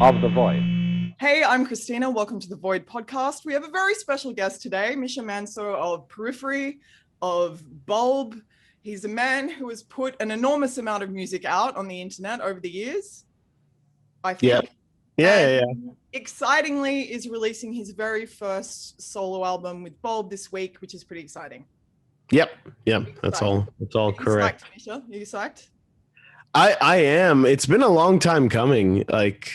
of The Void. Hey, I'm Christina. Welcome to the Void podcast. We have a very special guest today, Misha Mansoor of Periphery, of Bulb. He's a man who has put an enormous amount of music out on the internet over the years, I think. Yeah. Excitingly is releasing his very first solo album with Bulb this week, which is pretty exciting. Yep. That's all correct. Psyched, Misha? Are you psyched? I am. It's been a long time coming. Like,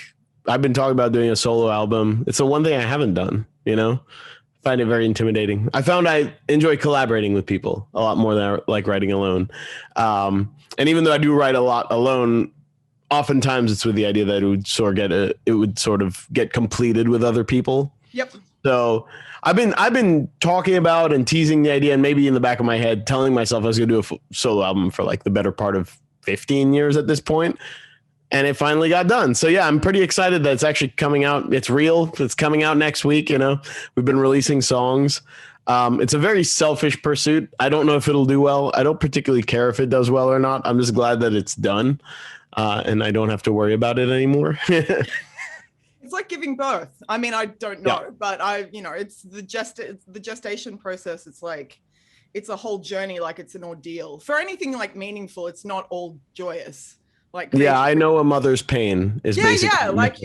I've been talking about doing a solo album. It's the one thing I haven't done, I find it very intimidating. I found I enjoy collaborating with people a lot more than I like writing alone. And even though I do write a lot alone, oftentimes it's with the idea that it would sort of get completed with other people. Yep. So I've been talking about and teasing the idea, and maybe in the back of my head telling myself I was going to do a solo album for like the better part of 15 years at this point. And it finally got done. So yeah, I'm pretty excited that it's actually coming out. It's real. It's coming out next week. We've been releasing songs. It's a very selfish pursuit. I don't know if it'll do well. I don't particularly care if it does well or not. I'm just glad that it's done. And I don't have to worry about it anymore. It's like giving birth. I mean, I don't know, but it's the gestation process. It's like, it's a whole journey. Like, it's an ordeal. For anything like meaningful, it's not all joyous. Like, I know a mother's pain is basically. Yeah. Like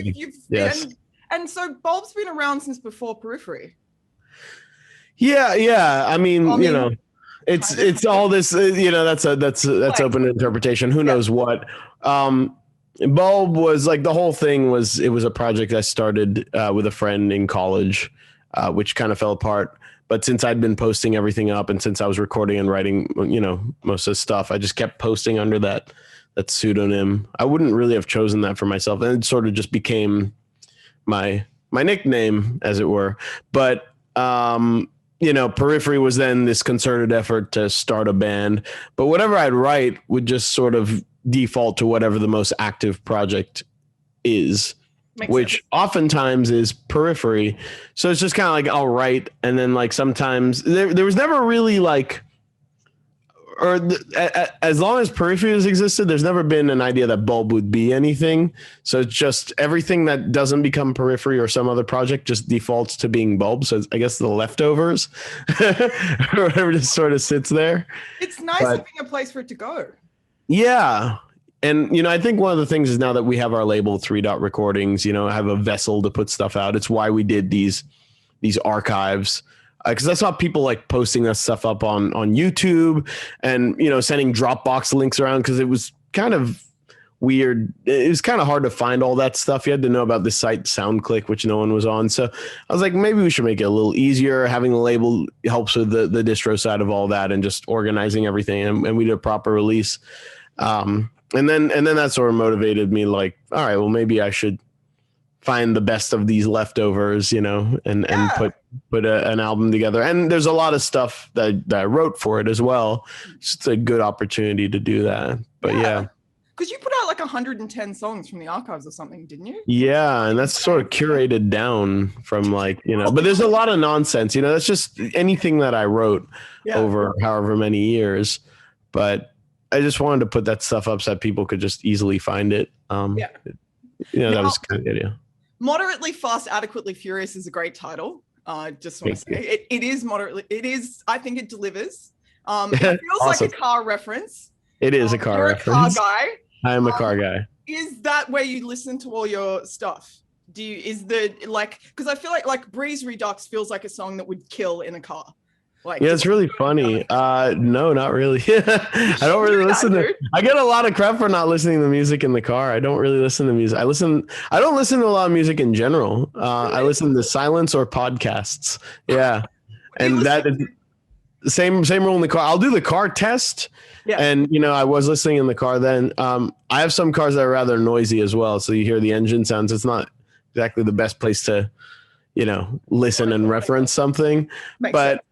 yes. And so Bulb's been around since before Periphery. Yeah. I mean, it's all this, that's open interpretation. Who knows what? Bulb was like, the whole thing was, it was a project I started with a friend in college, which kind of fell apart. But since I'd been posting everything up, and since I was recording and writing, most of the stuff, I just kept posting under that pseudonym. I wouldn't really have chosen that for myself, and it sort of just became my nickname, as it were. But Periphery was then this concerted effort to start a band. But whatever I'd write would just sort of default to whatever the most active project is. Which oftentimes is Periphery. So it's just kind of like, I'll write, and then like sometimes there was never really like, as long as Periphery has existed, there's never been an idea that Bulb would be anything. So it's just everything that doesn't become Periphery or some other project just defaults to being Bulb. So I guess the leftovers or whatever just sort of sits there. It's nice having a place for it to go. Yeah. And, I think one of the things is now that we have our label 3 Dot Recordings, have a vessel to put stuff out. It's why we did these archives. Because I saw people like posting that stuff up on YouTube and, sending Dropbox links around, because it was kind of weird. It was kind of hard to find all that stuff. You had to know about this site SoundClick, which no one was on. So I was like, maybe we should make it a little easier. Having the label helps with the distro side of all that and just organizing everything. And we did a proper release. And then that sort of motivated me, like, all right, well, maybe I should find the best of these leftovers, and put an album together. And there's a lot of stuff that I wrote for it as well. It's a good opportunity to do that. But yeah. Because you put out like 110 songs from the archives or something, didn't you? Yeah, and that's sort of curated down from like, but there's a lot of nonsense, that's just anything that I wrote over however many years. But I just wanted to put that stuff up so that people could just easily find it. That was kind of the idea. Moderately Fast, Adequately Furious is a great title. Just want to say it is moderately. It is. I think it delivers. It feels awesome. like a car reference. It is a car reference. A car guy. I am a car guy. Is that where you listen to all your stuff? Because I feel like Breeze Redux feels like a song that would kill in a car. It's really funny. No, not really. I don't really listen to. I get a lot of crap for not listening to music in the car. I don't really listen to music. I don't listen to a lot of music in general. Really? I listen to silence or podcasts. Yeah, and that is the same rule in the car. I'll do the car test. Yeah. And I was listening in the car then. I have some cars that are rather noisy as well, so you hear the engine sounds. It's not exactly the best place to, listen and reference something, but. Sense.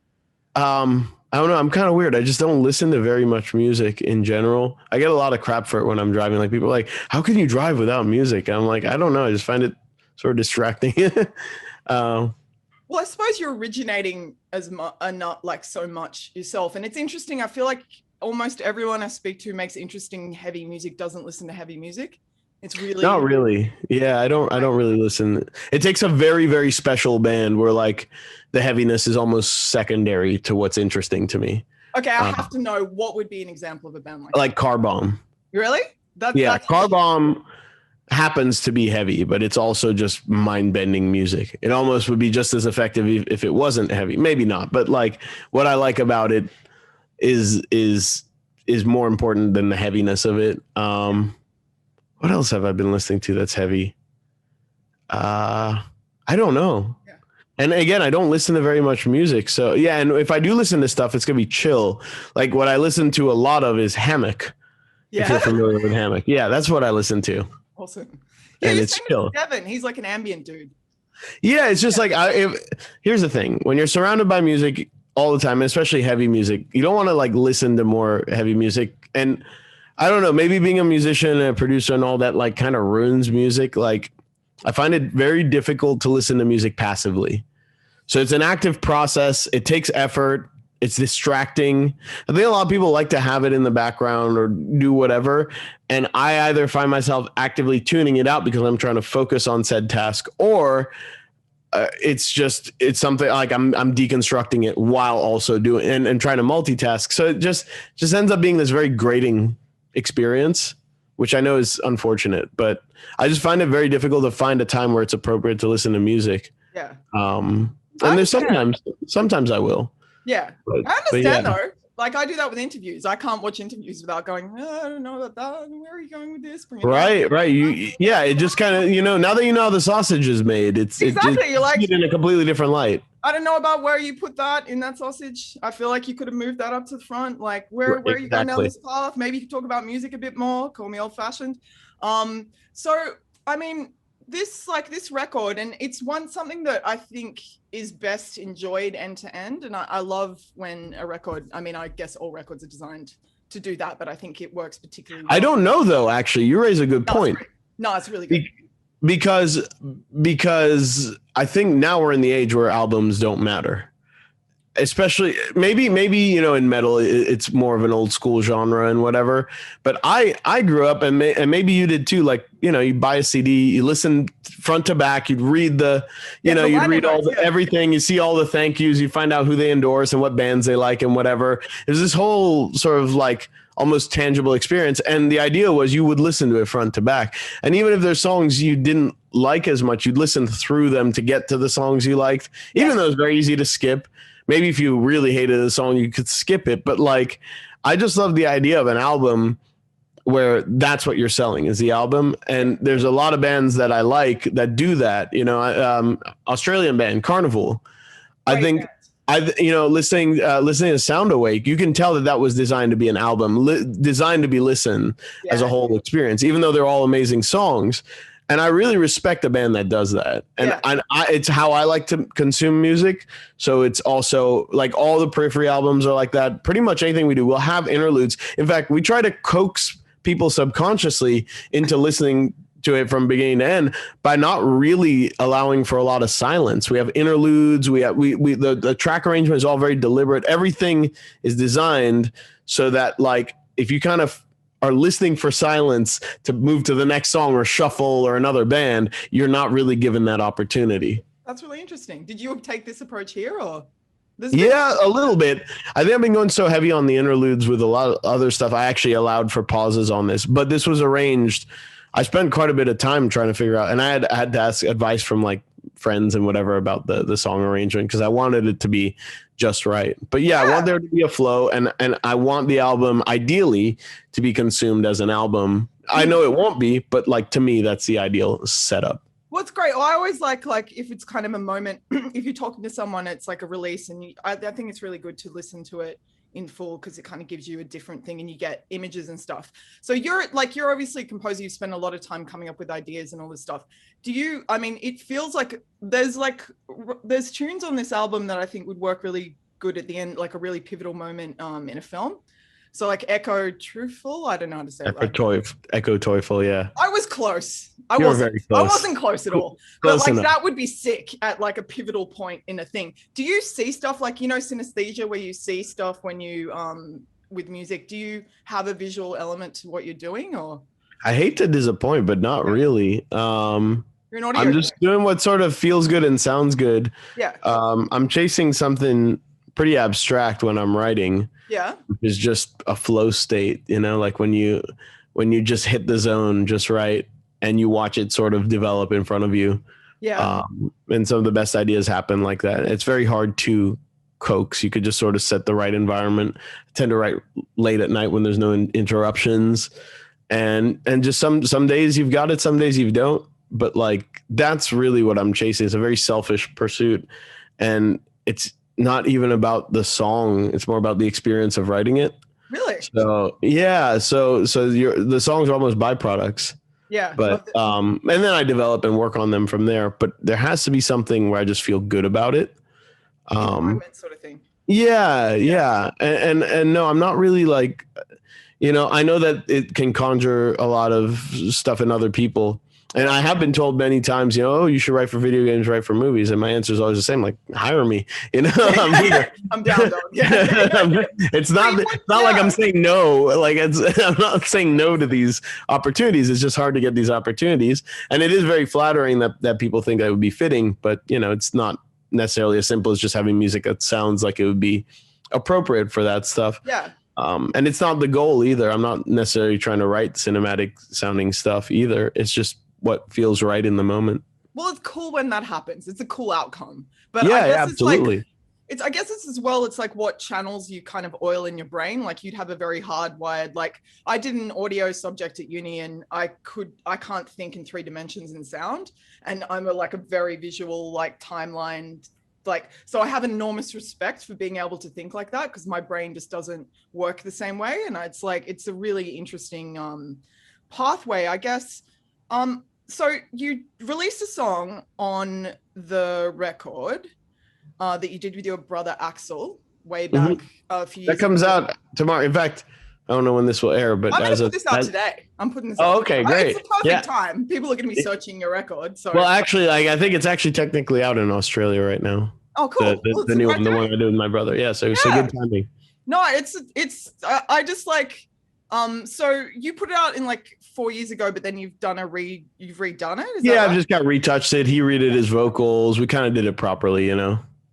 I don't know. I'm kind of weird. I just don't listen to very much music in general. I get a lot of crap for it when I'm driving. Like, people are like, how can you drive without music? And I'm like, I don't know. I just find it sort of distracting. Well, I suppose you're originating not like so much yourself. And it's interesting. I feel like almost everyone I speak to makes interesting heavy music, doesn't listen to heavy music. It's really Not really. Yeah, I don't really listen. It takes a very, very special band where like the heaviness is almost secondary to what's interesting to me. okay. I have to know what would be an example of a band like Like Car Bomb. that. Really? Yeah, That's Car Bomb happens to be heavy, but it's also just mind-bending music. It almost would be just as effective if it wasn't heavy. Maybe not, but like what I like about it is more important than the heaviness of it. What else have I been listening to that's heavy? I don't know. Yeah. And again, I don't listen to very much music. So yeah, and if I do listen to stuff, it's gonna be chill. Like what I listen to a lot of is Hammock. Yeah. If you're familiar with Hammock. Yeah, that's what I listen to. Awesome. Yeah, And you're it's same chill. as Devin. He's like an ambient dude. Yeah, it's just like here's the thing. When you're surrounded by music all the time, especially heavy music, you don't want to like listen to more heavy music. And I don't know, maybe being a musician and a producer and all that like kind of ruins music. Like I find it very difficult to listen to music passively. So it's an active process. It takes effort. It's distracting. I think a lot of people like to have it in the background or do whatever. And I either find myself actively tuning it out because I'm trying to focus on said task, or it's something like I'm deconstructing it while also doing and trying to multitask. So it just ends up being this very grating experience, which I know is unfortunate, but I just find it very difficult to find a time where it's appropriate to listen to music. Yeah. And there's sometimes I will. Yeah. But, I understand yeah. though. Like I do that with interviews. I can't watch interviews without going, I don't know about that. Where are you going with this? Bring it Right. down. Yeah. It just kind of, now that you know how the sausage is made, Exactly. You're like, it in a completely different light. I don't know about where you put that in that sausage. I feel like you could have moved that up to the front. Like where are you going down this path? Maybe you could talk about music a bit more. Call me old fashioned. So I mean, this record, and it's something that I think is best enjoyed end to end. And I love when a record, I mean, I guess all records are designed to do that, but I think it works particularly well. I don't know though, actually. You raise a good point. It's really good. Because I think now we're in the age where albums don't matter. Especially maybe in metal it's more of an old school genre and whatever, but I grew up and maybe you did too, like you buy a CD, you listen front to back, you'd read you'd read all everything, you see all the thank yous, you find out who they endorse and what bands they like and whatever. There's this whole sort of like almost tangible experience, and the idea was you would listen to it front to back, and even if there's songs you didn't like as much, you'd listen through them to get to the songs you liked, even though it's very easy to skip. Maybe if you really hated a song, you could skip it. But like, I just love the idea of an album where that's what you're selling is the album. And there's a lot of bands that I like that do that. Australian band Carnival. I think listening to Sound Awake, you can tell that was designed to be an album, designed to be listened as a whole experience, even though they're all amazing songs. And I really respect a band that does that. And it's how I like to consume music. So it's also like all the Periphery albums are like that. Pretty much anything we do, we'll have interludes. In fact, we try to coax people subconsciously into listening to it from beginning to end by not really allowing for a lot of silence. We have interludes. The track arrangement is all very deliberate. Everything is designed so that like, if you kind of are listening for silence to move to the next song or shuffle or another band, you're not really given that opportunity. That's really interesting. Did you take this approach here or? Yeah, a little bit. I think I've been going so heavy on the interludes with a lot of other stuff. I actually allowed for pauses on this, but this was arranged. I spent quite a bit of time trying to figure out, and I had to ask advice from like friends and whatever about the song arrangement because I wanted it to be just right. But yeah, I want there to be a flow, and I want the album ideally to be consumed as an album. I know it won't be, but like to me, that's the ideal setup. What's great, I always like if it's kind of a moment, if you're talking to someone, it's like a release, and I think it's really good to listen to it in full because it kind of gives you a different thing and you get images and stuff. So you're obviously a composer, you spend a lot of time coming up with ideas and all this stuff. It feels like there's tunes on this album that I think would work really good at the end, like a really pivotal moment in a film. So like Echo Truthful, I don't know how to say it. Echo Teufel, yeah. I was close. I wasn't close at all. Close but enough. That would be sick at like a pivotal point in a thing. Do you see stuff like, synesthesia, where you see stuff when you with music? Do you have a visual element to what you're doing or? I hate to disappoint, but not really. You're an audio I'm just guy. doing what sort of feels good and sounds good. Yeah. I'm chasing something pretty abstract when I'm writing. Yeah. Which is just a flow state, like when you just hit the zone just right and you watch it sort of develop in front of you. Yeah. And some of the best ideas happen like that. It's very hard to coax. You could just sort of set the right environment. I tend to write late at night when there's no interruptions, and just some days you've got it, some days you don't. But like that's really what I'm chasing. It's a very selfish pursuit, and it's not even about the song. It's more about the experience of writing it. Really? So yeah. So the songs are almost byproducts. Yeah. But and then I develop and work on them from there. But there has to be something where I just feel good about it. Sort of thing. Yeah. And no, I'm not really like, I know that it can conjure a lot of stuff in other people. And I have been told many times, oh, you should write for video games, write for movies. And my answer is always the same, like, hire me. I'm down, dog. It's not like I'm saying no. Like I'm not saying no to these opportunities. It's just hard to get these opportunities. And it is very flattering that people think that would be fitting. But, it's not necessarily as simple as just having music that sounds like it would be appropriate for that stuff. Yeah. And it's not the goal either. I'm not necessarily trying to write cinematic sounding stuff either. It's just what feels right in the moment. Well, it's cool when that happens. It's a cool outcome. But yeah, I guess absolutely. I guess it's as well, it's like what channels you kind of oil in your brain. Like you'd have a very hardwired, like I did an audio subject at uni and I can't think in 3 dimensions in sound. And I'm a very visual, like timeline, so I have enormous respect for being able to think like that because my brain just doesn't work the same way. And it's a really interesting pathway, I guess. So you released a song on the record that you did with your brother Axel way back a few years ago. That comes out tomorrow. In fact, I don't know when this will air, but I'm going to put this out today. I'm putting this out. Oh, okay, great. It's the perfect time. People are going to be searching your record. So well, actually, I think it's actually technically out in Australia right now. Oh, cool. The new one, the one I did with my brother. Yeah, so good timing. No, I just like so you put it out in 4 years ago, but then you've redone it? Is that right? I've just got retouched it. He redid his vocals. We kind of did it properly,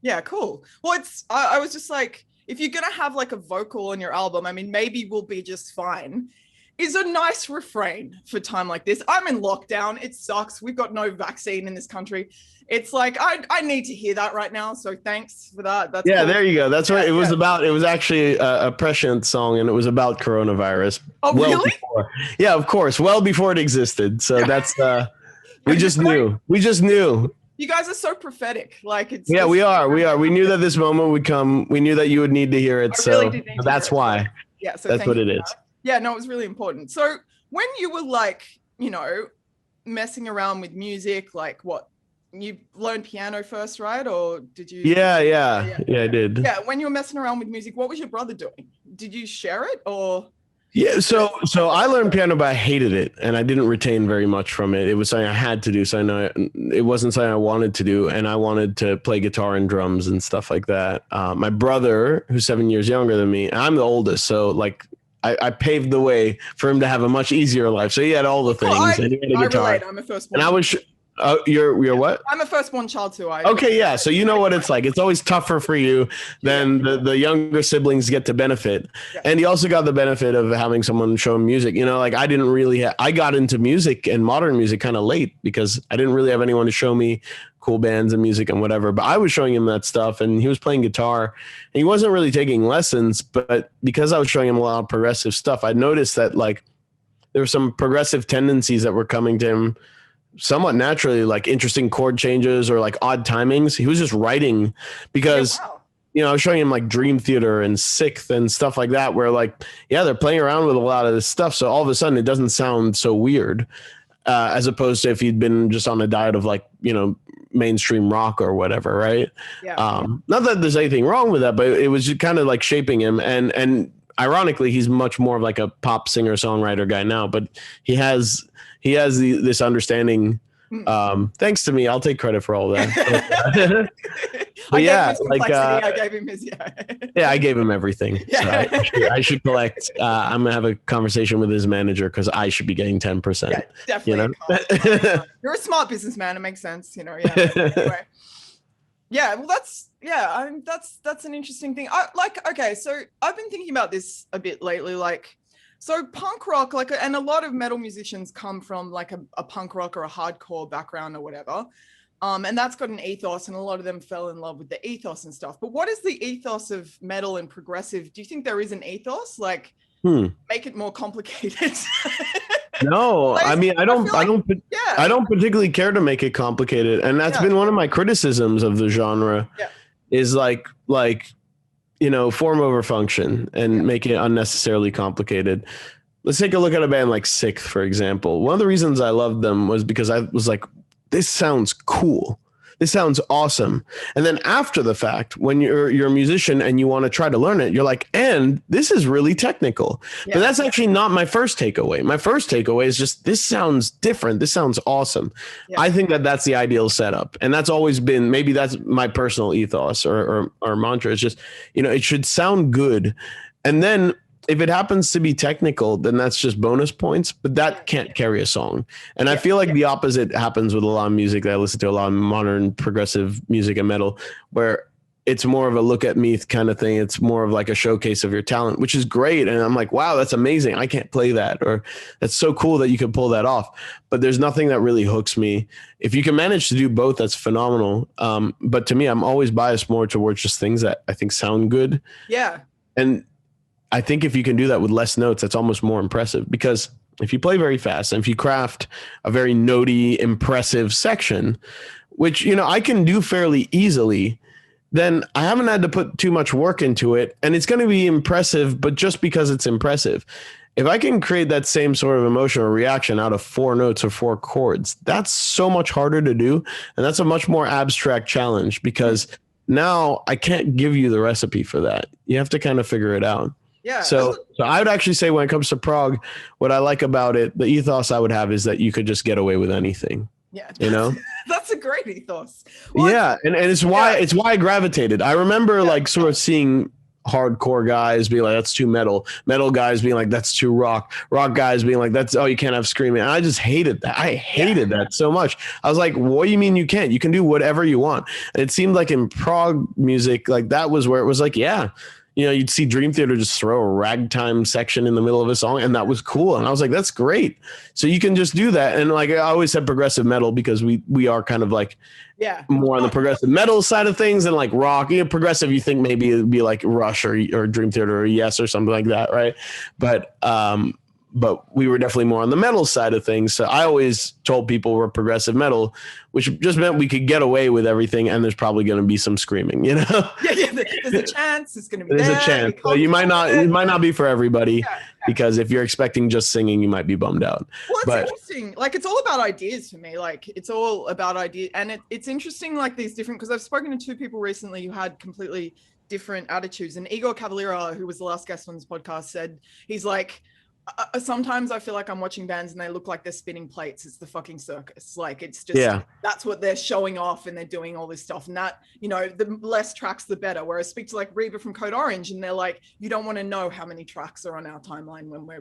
Yeah, cool. Well, I was just like, if you're gonna have a vocal on your album, I mean, maybe we'll be just fine. Is a nice refrain for time like this. I'm in lockdown. It sucks. We've got no vaccine in this country. It's like I need to hear that right now. So thanks for that. That's cool. There you go. That's what it was about. It was actually a prescient song, and it was about coronavirus. Oh, really? Yeah, of course. Well before it existed. So that's we just knew. We just knew. You guys are so prophetic. We are. We knew that this moment would come. We knew that you would need to hear it. So that's why. Yeah. So that's what it is. Yeah. No, it was really important. So when you were messing around with music, what? You learned piano first, right? Or did you? Yeah, I did. Yeah. When you were messing around with music, what was your brother doing? Did you share it or? Yeah, so I learned piano, but I hated it, and I didn't retain very much from it. It was something I had to do, so I know it wasn't something I wanted to do, and I wanted to play guitar and drums and stuff like that. My brother, who's 7 years younger than me, I'm the oldest, so I paved the way for him to have a much easier life. So he had all the things, and he had a guitar. Relate. I'm a firstborn. And I was. You're what? I'm a firstborn child too. Okay, yeah. So you know what it's like. It's always tougher for you than the younger siblings get to benefit. Yeah. And he also got the benefit of having someone show him music. I didn't really I got into music and modern music kind of late because I didn't really have anyone to show me cool bands and music and whatever. But I was showing him that stuff, and he was playing guitar, and he wasn't really taking lessons. But because I was showing him a lot of progressive stuff, I noticed that there were some progressive tendencies that were coming to him somewhat naturally, like interesting chord changes or odd timings. He was just writing because, I was showing him Dream Theater and Sixth and stuff like that, where they're playing around with a lot of this stuff. So all of a sudden it doesn't sound so weird as opposed to if he'd been just on a diet of mainstream rock or whatever. Right. Yeah. Not that there's anything wrong with that, but it was just kind of shaping him. And ironically, he's much more of a pop singer songwriter guy now, but he has this understanding Thanks to me, I'll take credit for all that. I yeah, gave him his complexity. I gave him his yeah, I gave him everything. Yeah. So I should collect. I'm gonna have a conversation with his manager because I should be getting 10%. Yeah, definitely. You know? You're a smart businessman. It makes sense. You know. Yeah. Anyway. Yeah. Well, that's an interesting thing. Okay, so I've been thinking about this a bit lately. Like, so punk rock, and a lot of metal musicians come from like a punk rock or a hardcore background or whatever. And that's got an ethos, and a lot of them fell in love with the ethos and stuff. But what is the ethos of metal and progressive? Do you think there is an ethos? Like, make it more complicated? No, I mean, I don't particularly care to make it complicated, and that's been one of my criticisms of the genre. Yeah. Is like form over function and make it unnecessarily complicated. Let's take a look at a band like Sixth, for example. One of the reasons I loved them was because I was like, this sounds cool. This sounds awesome. And then after the fact, when you're a musician and you want to try to learn it, you're like, and this is really technical. Yeah. But that's actually not my first takeaway. My first takeaway is just, this sounds different. This sounds awesome. Yeah. I think that's the ideal setup. And that's always been, maybe that's my personal ethos or mantra. It's just, it should sound good. And then if it happens to be technical, then that's just bonus points, but that can't carry a song. And I feel like the opposite happens with a lot of music that I listen to, a lot of modern progressive music and metal, where it's more of a look at me kind of thing. It's more of like a showcase of your talent, which is great. And I'm like, wow, that's amazing. I can't play that. Or that's so cool that you can pull that off. But there's nothing that really hooks me. If you can manage to do both, that's phenomenal. But to me, I'm always biased more towards just things that I think sound good. Yeah. And I think if you can do that with less notes, that's almost more impressive, because if you play very fast and if you craft a very notey, impressive section, which, I can do fairly easily, then I haven't had to put too much work into it. And it's going to be impressive, but just because it's impressive. If I can create that same sort of emotion or reaction out of 4 notes or 4 chords, that's so much harder to do. And that's a much more abstract challenge, because now I can't give you the recipe for that. You have to kind of figure it out. Yeah. So I would actually say when it comes to prog, what I like about it, the ethos I would have is that you could just get away with anything. Yeah. That's a great ethos. Well, yeah. And it's why I gravitated. I remember sort of seeing hardcore guys being like, that's too metal guys being like, that's too rock guys being like, you can't have screaming. And I just hated that. I hated that so much. I was like, what do you mean you can't? You can do whatever you want. And it seemed like in prog music, like that was where it was like, you'd see Dream Theater just throw a ragtime section in the middle of a song, and that was cool. And I was like, that's great. So you can just do that. And like I always said progressive metal, because we are kind of like more on the progressive metal side of things, and like rock. Progressive, you think maybe it'd be like Rush or Dream Theater or Yes or something like that, right? But we were definitely more on the metal side of things. So I always told people we're progressive metal, which just meant we could get away with everything, and there's probably going to be some screaming, Yeah, there's a chance it's going to be There's a chance. So it might not be for everybody, because if you're expecting just singing, you might be bummed out. Well, it's interesting. Like, it's all about ideas for me. Like, it's all about ideas. And it's interesting, like, these different, because I've spoken to 2 people recently who had completely different attitudes. And Igor Cavalera, who was the last guest on this podcast, said, he's like, sometimes I feel like I'm watching bands and they look like they're spinning plates. It's the fucking circus. Like, it's just, that's what they're showing off, and they're doing all this stuff. And that, the less tracks, the better. Whereas I speak to like Reba from Code Orange, and they're like, you don't want to know how many tracks are on our timeline when we're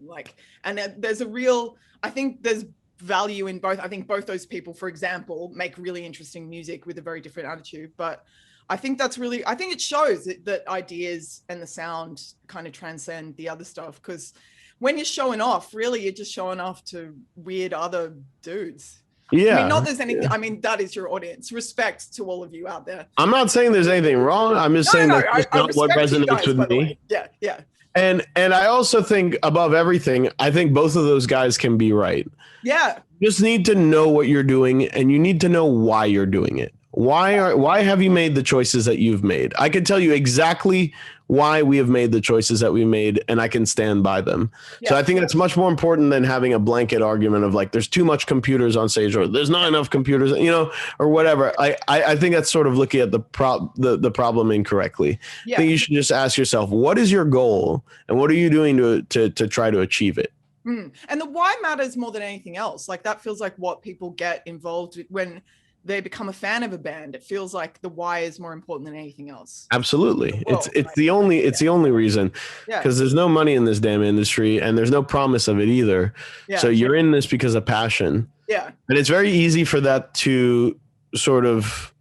like, and there's I think there's value in both. I think both those people, for example, make really interesting music with a very different attitude. But I think I think it shows that ideas and the sound kind of transcend the other stuff, because when you're showing off, really, you're just showing off to weird other dudes. Yeah. I mean, not there's anything. Yeah. I mean, that is your audience. Respect to all of you out there. I'm not saying there's anything wrong. I'm just saying that's not what resonates with me. Yeah. Yeah. And I also think above everything, I think both of those guys can be right. Yeah. You just need to know what you're doing, and you need to know why you're doing it. Why have you made the choices that you've made? I can tell you exactly why we have made the choices that we made, and I can stand by them. Yeah. So I think that's much more important than having a blanket argument of like, there's too much computers on stage, or there's not enough computers, or whatever. I think that's sort of looking at the problem incorrectly. Yeah. I think you should just ask yourself, what is your goal, and what are you doing to try to achieve it? And the why matters more than anything else. Like that feels like what people get involved with when they become a fan of a band. It feels like the why is more important than anything else. Absolutely. It's the only reason, because there's no money in this damn industry and there's no promise of it either. So you're in this because of passion. Yeah. And it's very easy for that to sort of,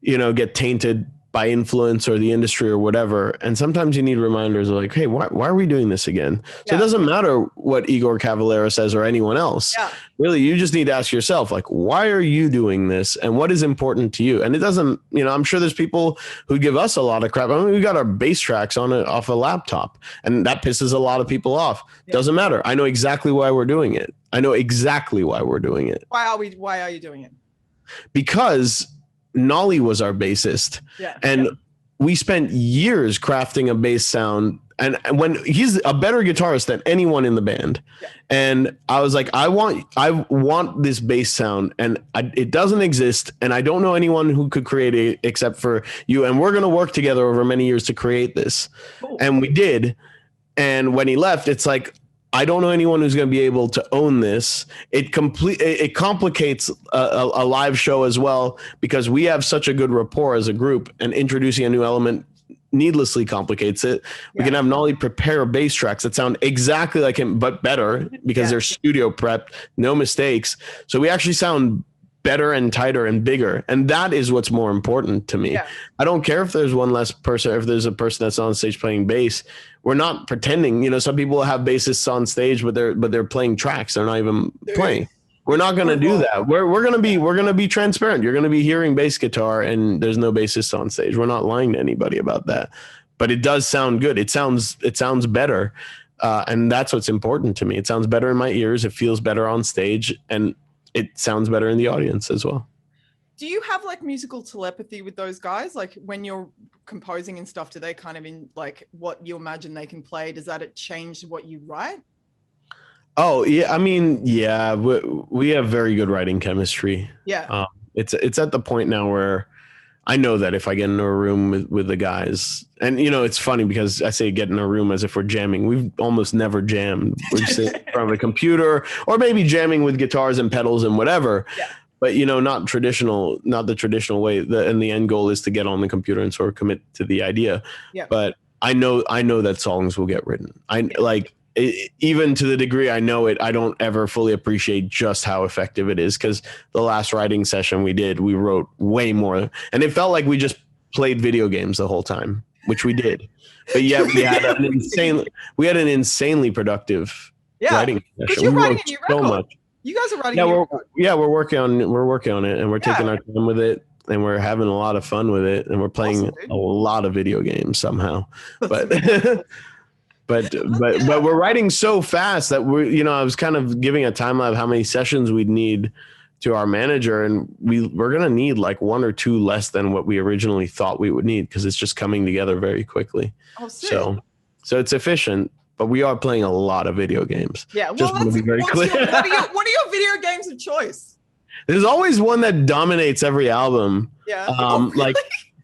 get tainted by influence or the industry or whatever. And sometimes you need reminders of like, hey, why are we doing this again? So it doesn't matter what Igor Cavallero says or anyone else. Yeah. Really, you just need to ask yourself, like, why are you doing this? And what is important to you? And it doesn't, I'm sure there's people who give us a lot of crap. I mean, we got our bass tracks off a laptop, and that pisses a lot of people off. Yeah. Doesn't matter. I know exactly why we're doing it. Why are you doing it? Because Nolly was our bassist, and we spent years crafting a bass sound. And when he's a better guitarist than anyone in the band, and I was like, I want this bass sound, and it doesn't exist, and I don't know anyone who could create it except for you. And we're gonna work together over many years to create this, and we did. And when he left, it's like, I don't know anyone who's going to be able to own this. It complicates a live show as well, because we have such a good rapport as a group, and introducing a new element needlessly complicates it. We can have Nolly prepare bass tracks that sound exactly like him, but better, because they're studio prepped, no mistakes. So we actually sound better and tighter and bigger. And that is what's more important to me. Yeah. I don't care if there's one less person, if there's a person that's on stage playing bass. We're not pretending, some people have bassists on stage, but they're playing tracks. They're not even playing. We're not going to do that. We're going to be transparent. You're going to be hearing bass guitar and there's no bassist on stage. We're not lying to anybody about that, but it does sound good. It sounds better. And that's what's important to me. It sounds better in my ears. It feels better on stage, and it sounds better in the audience as well. Do you have like musical telepathy with those guys? Like when you're composing and stuff, do they kind of in like what you imagine they can play? Does that change what you write? Oh yeah. I mean, yeah, we have very good writing chemistry. Yeah. It's at the point now where I know that if I get into a room with the guys, and it's funny because I say get in a room as if we're jamming. We've almost never jammed. We're sitting in front of a computer, or maybe jamming with guitars and pedals and whatever. Yeah. But not the traditional way. And the end goal is to get on the computer and sort of commit to the idea. Yeah. But I know that songs will get written. Even to the degree I know it, I don't ever fully appreciate just how effective it is, because the last writing session we wrote way more, and it felt like we just played video games the whole time, which we did. But yet we had an insanely productive writing session. You're writing a new record. So much. You guys are writing. We're working on it, and we're taking our time with it, and we're having a lot of fun with it, and we're playing a lot of video games somehow. But but we're writing so fast that I was kind of giving a timeline of how many sessions we'd need to our manager, and we're gonna need like one or two less than what we originally thought we would need, because it's just coming together very quickly. Oh, sick. So it's efficient. But we are playing a lot of video games. Yeah, well, just want to be very clear. What are your video games of choice? There's always one that dominates every album. Yeah. Like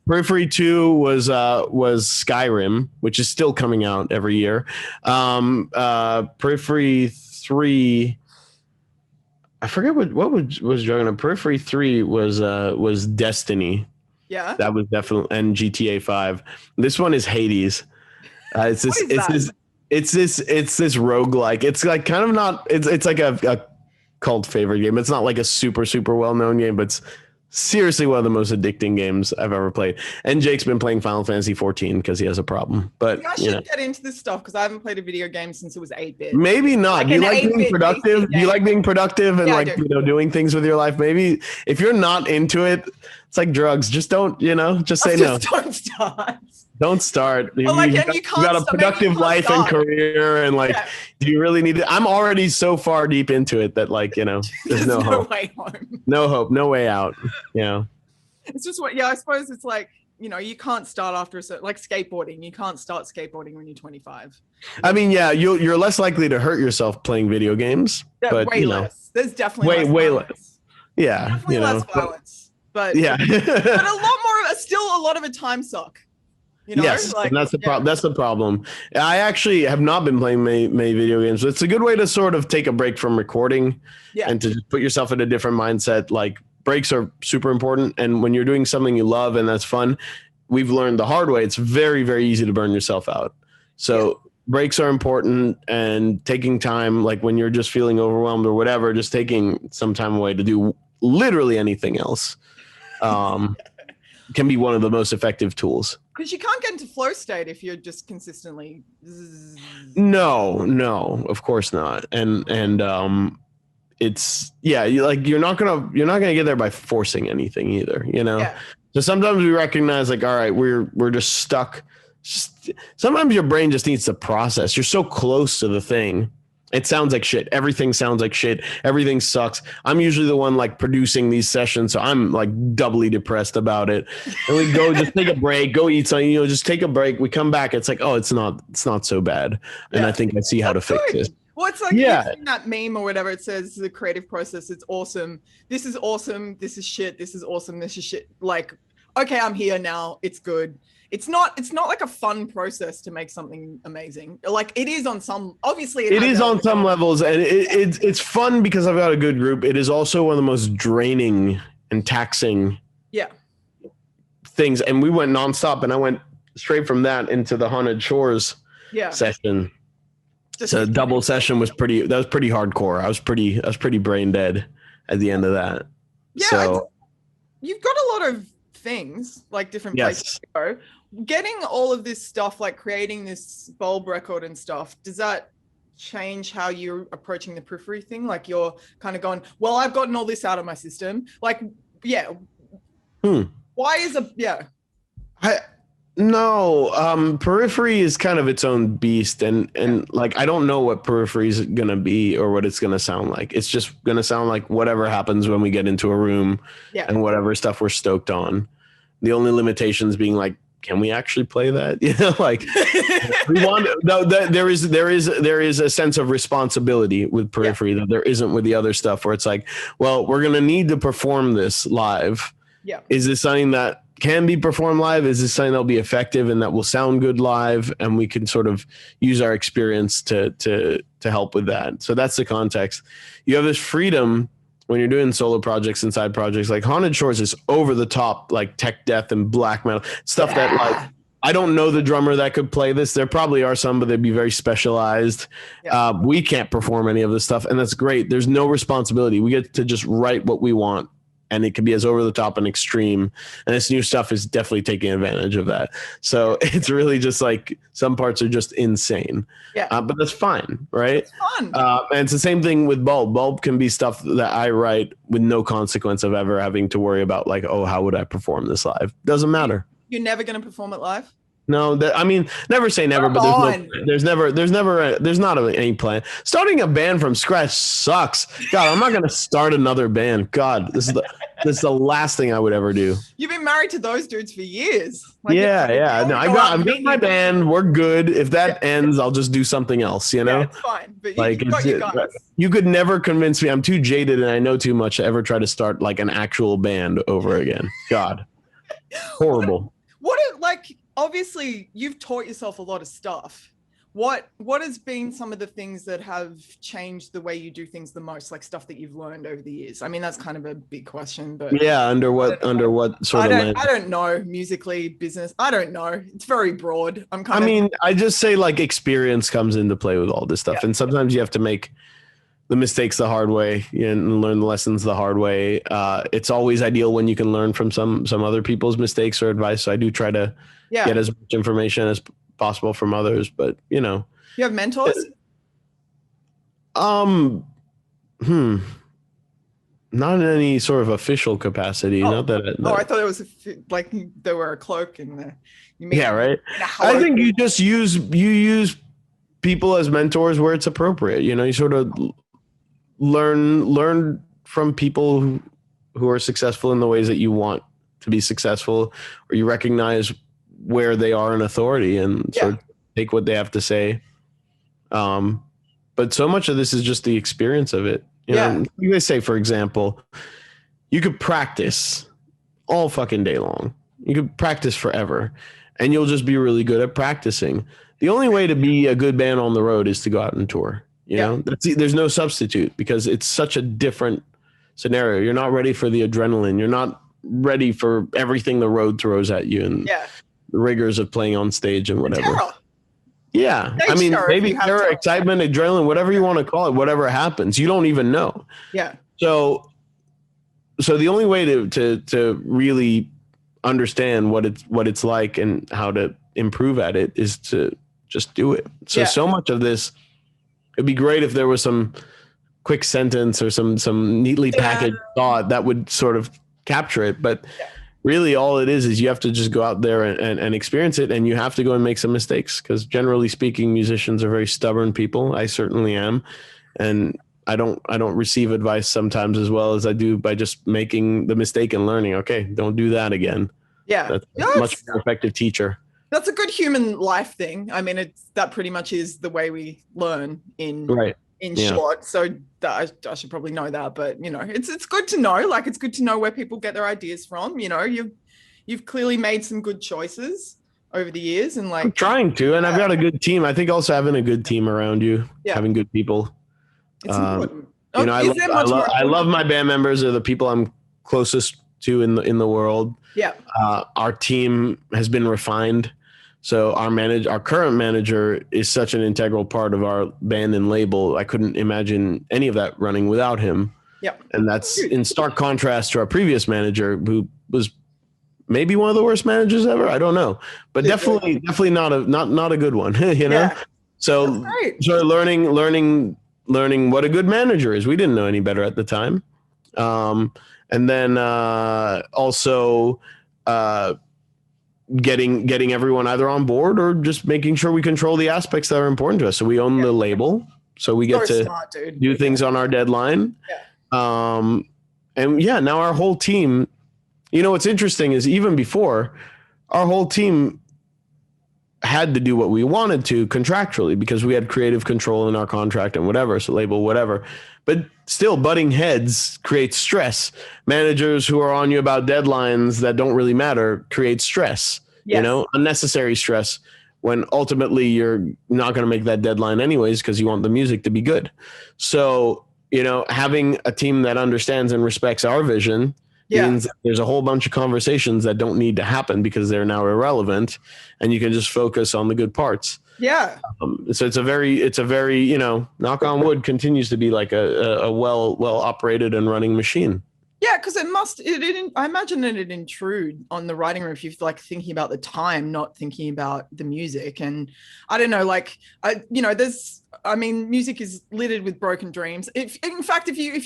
Periphery 2 was Skyrim, which is still coming out every year. Periphery 3, I forget what was driving up. Periphery 3 was Destiny. Yeah. That was definitely, and GTA 5. This one is Hades. It's this roguelike. It's like kind of not, it's like a cult favorite game. It's not like a super, super well-known game, but it's seriously one of the most addicting games I've ever played. And Jake's been playing Final Fantasy 14 because he has a problem. But I should get into this stuff because I haven't played a video game since it was 8-bit. Maybe not. Do you like being productive? Do you like being productive and doing things with your life? Maybe if you're not into it, it's like drugs. Just don't, just say no. Don't start. Don't start. You got a productive life and career, and do you really need it? I'm already so far deep into it that there's no hope. Way home. No hope, no way out. It's just I suppose it's like, you can't start after a certain, like skateboarding. You can't start skateboarding when you're 25. I mean, you're less likely to hurt yourself playing video games, but way less. There's definitely way less. Yeah, definitely less violence, but yeah, but a lot more. Still, a lot of a time suck. You know, Yes, and that's the problem. That's the problem. I actually have not been playing many video games. It's a good way to sort of take a break from recording and to just put yourself in a different mindset. Like breaks are super important, and when you're doing something you love and that's fun, we've learned the hard way. It's very, very easy to burn yourself out. So breaks are important, and taking time, like when you're just feeling overwhelmed or whatever, just taking some time away to do literally anything else. Can be one of the most effective tools. Because you can't get into flow state if you're just consistently. No, of course not. And it's you're not gonna get there by forcing anything either. You know. Yeah. So sometimes we recognize like, all right, we're just stuck. Sometimes your brain just needs to process. You're so close to the thing. It sounds like shit. Everything sounds like shit. Everything sucks. I'm usually the one like producing these sessions, so I'm like doubly depressed about it. And we go just take a break, go eat something, just take a break. We come back. It's like, oh, it's not so bad. And I think I see how to fix this. Well, it's like that meme or whatever. It says the creative process. It's awesome. This is awesome. This is shit. This is awesome. This is shit. Like, okay, I'm here now. It's good. It's not like a fun process to make something amazing. Like it is on some, obviously it is on some levels, and it's fun because I've got a good group. It is also one of the most draining and taxing things. And we went nonstop, and I went straight from that into the Haunted Shores session. So double session was pretty hardcore. I was pretty brain dead at the end of that. Yeah. So you've got a lot of things, like different places to go. Getting all of this stuff, like creating this Bulb record and stuff, does that change how you're approaching the Periphery thing? Like you're kind of going, well, I've gotten all this out of my system. Like, why is Periphery is kind of its own beast, and like I don't know what Periphery is gonna be or what it's gonna sound like. It's just gonna sound like whatever happens when we get into a room and whatever stuff we're stoked on. The only limitations being like, can we actually play that? You know, like we want. No, there is a sense of responsibility with Periphery that there isn't with the other stuff, where it's like, well, we're gonna need to perform this live. Yeah, is this something that can be performed live? Is this something that'll be effective and that will sound good live? And we can sort of use our experience to help with that. So that's the context. You have this freedom when you're doing solo projects and side projects. Like Haunted Shores is over the top, like tech death and black metal stuff that like, I don't know the drummer that could play this. There probably are some, but they'd be very specialized. We can't perform any of this stuff, and that's great. There's no responsibility. We get to just write what we want, and it can be as over the top and extreme. And this new stuff is definitely taking advantage of that. So it's really just like some parts are just insane. But that's fine, right? It's fun. And it's the same thing with Bulb. Bulb can be stuff that I write with no consequence of ever having to worry about like, oh, how would I perform this live? Doesn't matter. You're never going to perform it live? No, I mean, never say never, but there's not any plan. Starting a band from scratch sucks. God, I'm not going to start another band. God, this is the last thing I would ever do. You've been married to those dudes for years. Like No, I've got my band. We're good. If that ends, I'll just do something else, you know? Yeah, it's fine. But you've got your guys. You could never convince me. I'm too jaded and I know too much to ever try to start like an actual band over again. God, horrible. Obviously you've taught yourself a lot of stuff. What has been some of the things that have changed the way you do things the most, like stuff that you've learned over the years? I mean, that's kind of a big question, but under what sort of lens? I don't know, musically, business, I don't know. It's very broad. I just say like experience comes into play with all this stuff. And sometimes you have to make the mistakes the hard way and learn the lessons the hard way. It's always ideal when you can learn from some other people's mistakes or advice. So I do try to get as much information as possible from others, but you have mentors. Not in any sort of official capacity. Not that. I thought it was like there were a cloak and right. I think you just use people as mentors where it's appropriate. You sort of learn from people who are successful in the ways that you want to be successful, or you recognize where they are in authority and sort of take what they have to say. But so much of this is just the experience of it. You know, they say, for example, you could practice all fucking day long. You could practice forever. and you'll just be really good at practicing. The only way to be a good band on the road is to go out and tour. You know, there's no substitute because it's such a different scenario. You're not ready for the adrenaline. You're not ready for everything the road throws at you and the rigors of playing on stage and whatever. Yeah. I mean, maybe terror, excitement, adrenaline, whatever you want to call it, whatever happens, you don't even know. Yeah. So the only way to really understand what it's like and how to improve at it is to just do it. So much of this, it'd be great if there was some quick sentence or some neatly packaged thought that would sort of capture it. But really all it is you have to just go out there and experience it, and you have to go and make some mistakes, because generally speaking, musicians are very stubborn people. I certainly am. And I don't receive advice sometimes as well as I do by just making the mistake and learning, okay, don't do that again. Yeah. That's a much more effective teacher. That's a good human life thing. I mean, that pretty much is the way we learn in short. So I should probably know that, but you know, it's good to know. Like, it's good to know where people get their ideas from. You know, you've clearly made some good choices over the years, and like, I'm trying to, and I've got a good team. I think also having a good team around you, having good people. It's important. You know, I love my band members. They're the people I'm closest to in the world. Yeah. Our team has been refined. So our current manager is such an integral part of our band and label. I couldn't imagine any of that running without him. Yeah. And that's in stark contrast to our previous manager, who was maybe one of the worst managers ever. I don't know, but definitely not a good one, you know? Yeah. So learning what a good manager is. We didn't know any better at the time. And then also getting everyone either on board or just making sure we control the aspects that are important to us. So we own the label, so we get to do things on our deadline. And now our whole team, you know, what's interesting is even before, our whole team had to do what we wanted to contractually because we had creative control in our contract and whatever, so label, whatever. But still, butting heads creates stress. Managers who are on you about deadlines that don't really matter create stress, you know, unnecessary stress, when ultimately you're not going to make that deadline anyways because you want the music to be good. So, you know, having a team that understands and respects our vision means there's a whole bunch of conversations that don't need to happen because they're now irrelevant, and you can just focus on the good parts. Yeah. So it's a very, you know, knock on wood, continues to be like a well operated and running machine. Yeah, because I imagine it'd intrude on the writing room if you're like thinking about the time, not thinking about the music. And I don't know, like, music is littered with broken dreams. If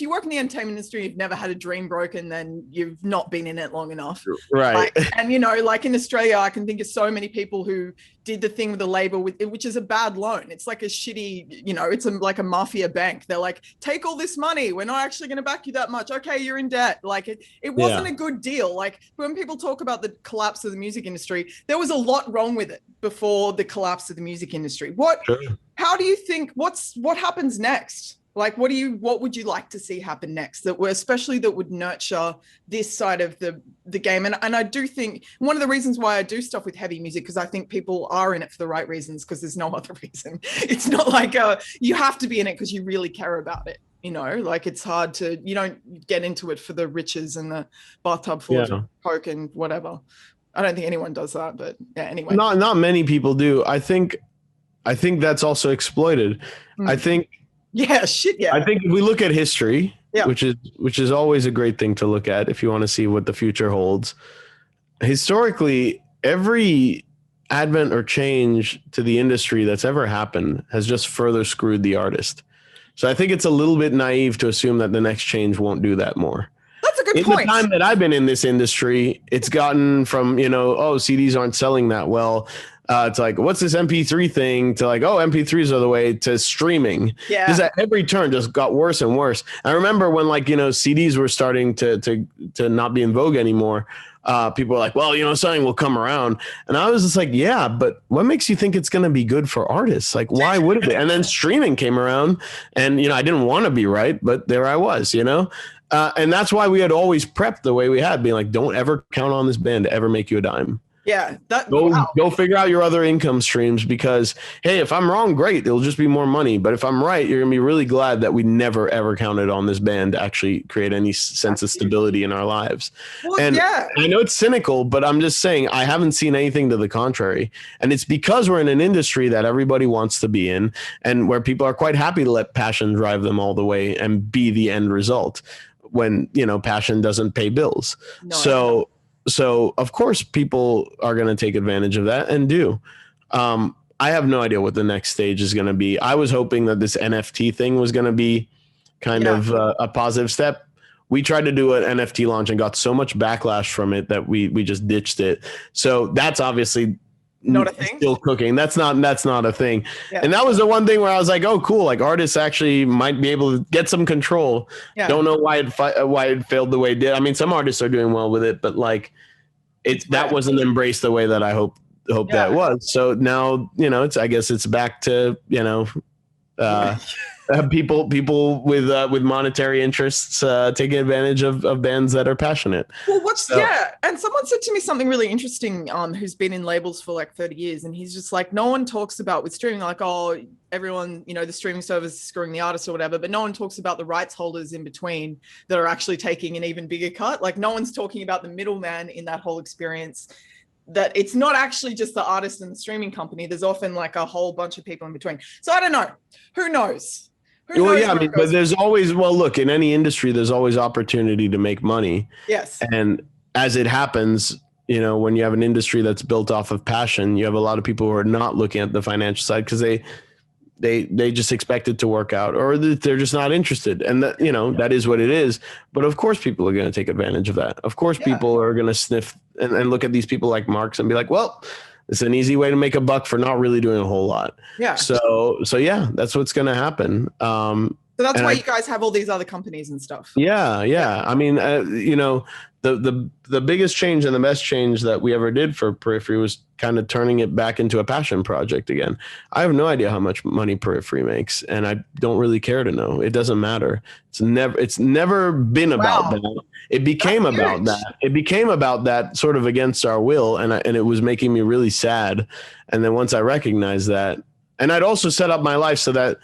you work in the entertainment industry, you've never had a dream broken, then you've not been in it long enough. Right. And, you know, like in Australia, I can think of so many people who did the thing with the label which is a bad loan. It's like a shitty, you know, it's like a mafia bank. They're like, take all this money. We're not actually going to back you that much. Okay, you're in debt. Like it wasn't a good deal. Like when people talk about the collapse of the music industry, there was a lot wrong with it before the collapse of the music industry. How do you think, what happens next? Like, what would you like to see happen next that would nurture this side of the game? And I do think one of the reasons why I do stuff with heavy music, because I think people are in it for the right reasons, because there's no other reason. It's not like you have to be in it because you really care about it. You know, like it's hard to, you don't get into it for the riches and the bathtub full of coke and whatever. I don't think anyone does that, but yeah, anyway. Not many people do. I think that's also exploited. I think I think if we look at history, which is always a great thing to look at if you want to see what the future holds. Historically, every advent or change to the industry that's ever happened has just further screwed the artist. So I think it's a little bit naive to assume that the next change won't do that more. That's a good point. In the time that I've been in this industry, it's gotten from, you know, CDs aren't selling that well. It's like, what's this MP3 thing, to like, MP3s are the way, to streaming. Yeah. Because at every turn just got worse and worse. I remember when, like, you know, CDs were starting to not be in vogue anymore. People were like, well, you know, something will come around. And I was just like, yeah, but what makes you think it's going to be good for artists? Like, why would it be? And then streaming came around, and, you know, I didn't want to be right, but there I was, you know? And that's why we had always prepped the way we had, being like, don't ever count on this band to ever make you a dime. Yeah. Go figure out your other income streams, because hey, if I'm wrong, great, it'll just be more money. But if I'm right, you're gonna be really glad that we never ever counted on this band to actually create any sense of stability in our lives. Well, and yeah. I know it's cynical, but I'm just saying I haven't seen anything to the contrary. And it's because we're in an industry that everybody wants to be in, and where people are quite happy to let passion drive them all the way and be the end result when, you know, passion doesn't pay bills. No, so of course people are going to take advantage of that and do. I have no idea what the next stage is going to be. I was hoping that this NFT thing was going to be kind of a positive step. We tried to do an NFT launch and got so much backlash from it that we just ditched it. So that's obviously not a thing. Still cooking. That's not a thing. Yeah. And that was the one thing where I was like, oh, cool. Like artists actually might be able to get some control. Yeah. Don't know why it failed the way it did. I mean, some artists are doing well with it, but like that wasn't embraced the way that I hope that was. So now, you know, I guess it's back to, you know, people with monetary interests taking advantage of bands that are passionate. Well, and someone said to me something really interesting, who's been in labels for like 30 years, and he's just like, no one talks about with streaming, like, oh, everyone, you know, the streaming service is screwing the artist or whatever, but no one talks about the rights holders in between that are actually taking an even bigger cut. Like no one's talking about the middleman in that whole experience, that it's not actually just the artist and the streaming company. There's often like a whole bunch of people in between. So I don't know. Who knows? Well, yeah, I mean, but there's always, look, in any industry, there's always opportunity to make money. Yes. And as it happens, you know, when you have an industry that's built off of passion, you have a lot of people who are not looking at the financial side because they just expect it to work out, or they're just not interested. And that, you know, that is what it is. But of course, people are going to take advantage of that. Of course, people are going to sniff and look at these people like Marx and be like, well, it's an easy way to make a buck for not really doing a whole lot. Yeah. So yeah, that's what's going to happen. So that's why you guys have all these other companies and stuff. Yeah. I mean, you know, the biggest change and the best change that we ever did for Periphery was kind of turning it back into a passion project again. I have no idea how much money Periphery makes, and I don't really care to know. It doesn't matter. It's never been about that. It became about that. It became about that sort of against our will, and it was making me really sad. And then once I recognized that, and I'd also set up my life so that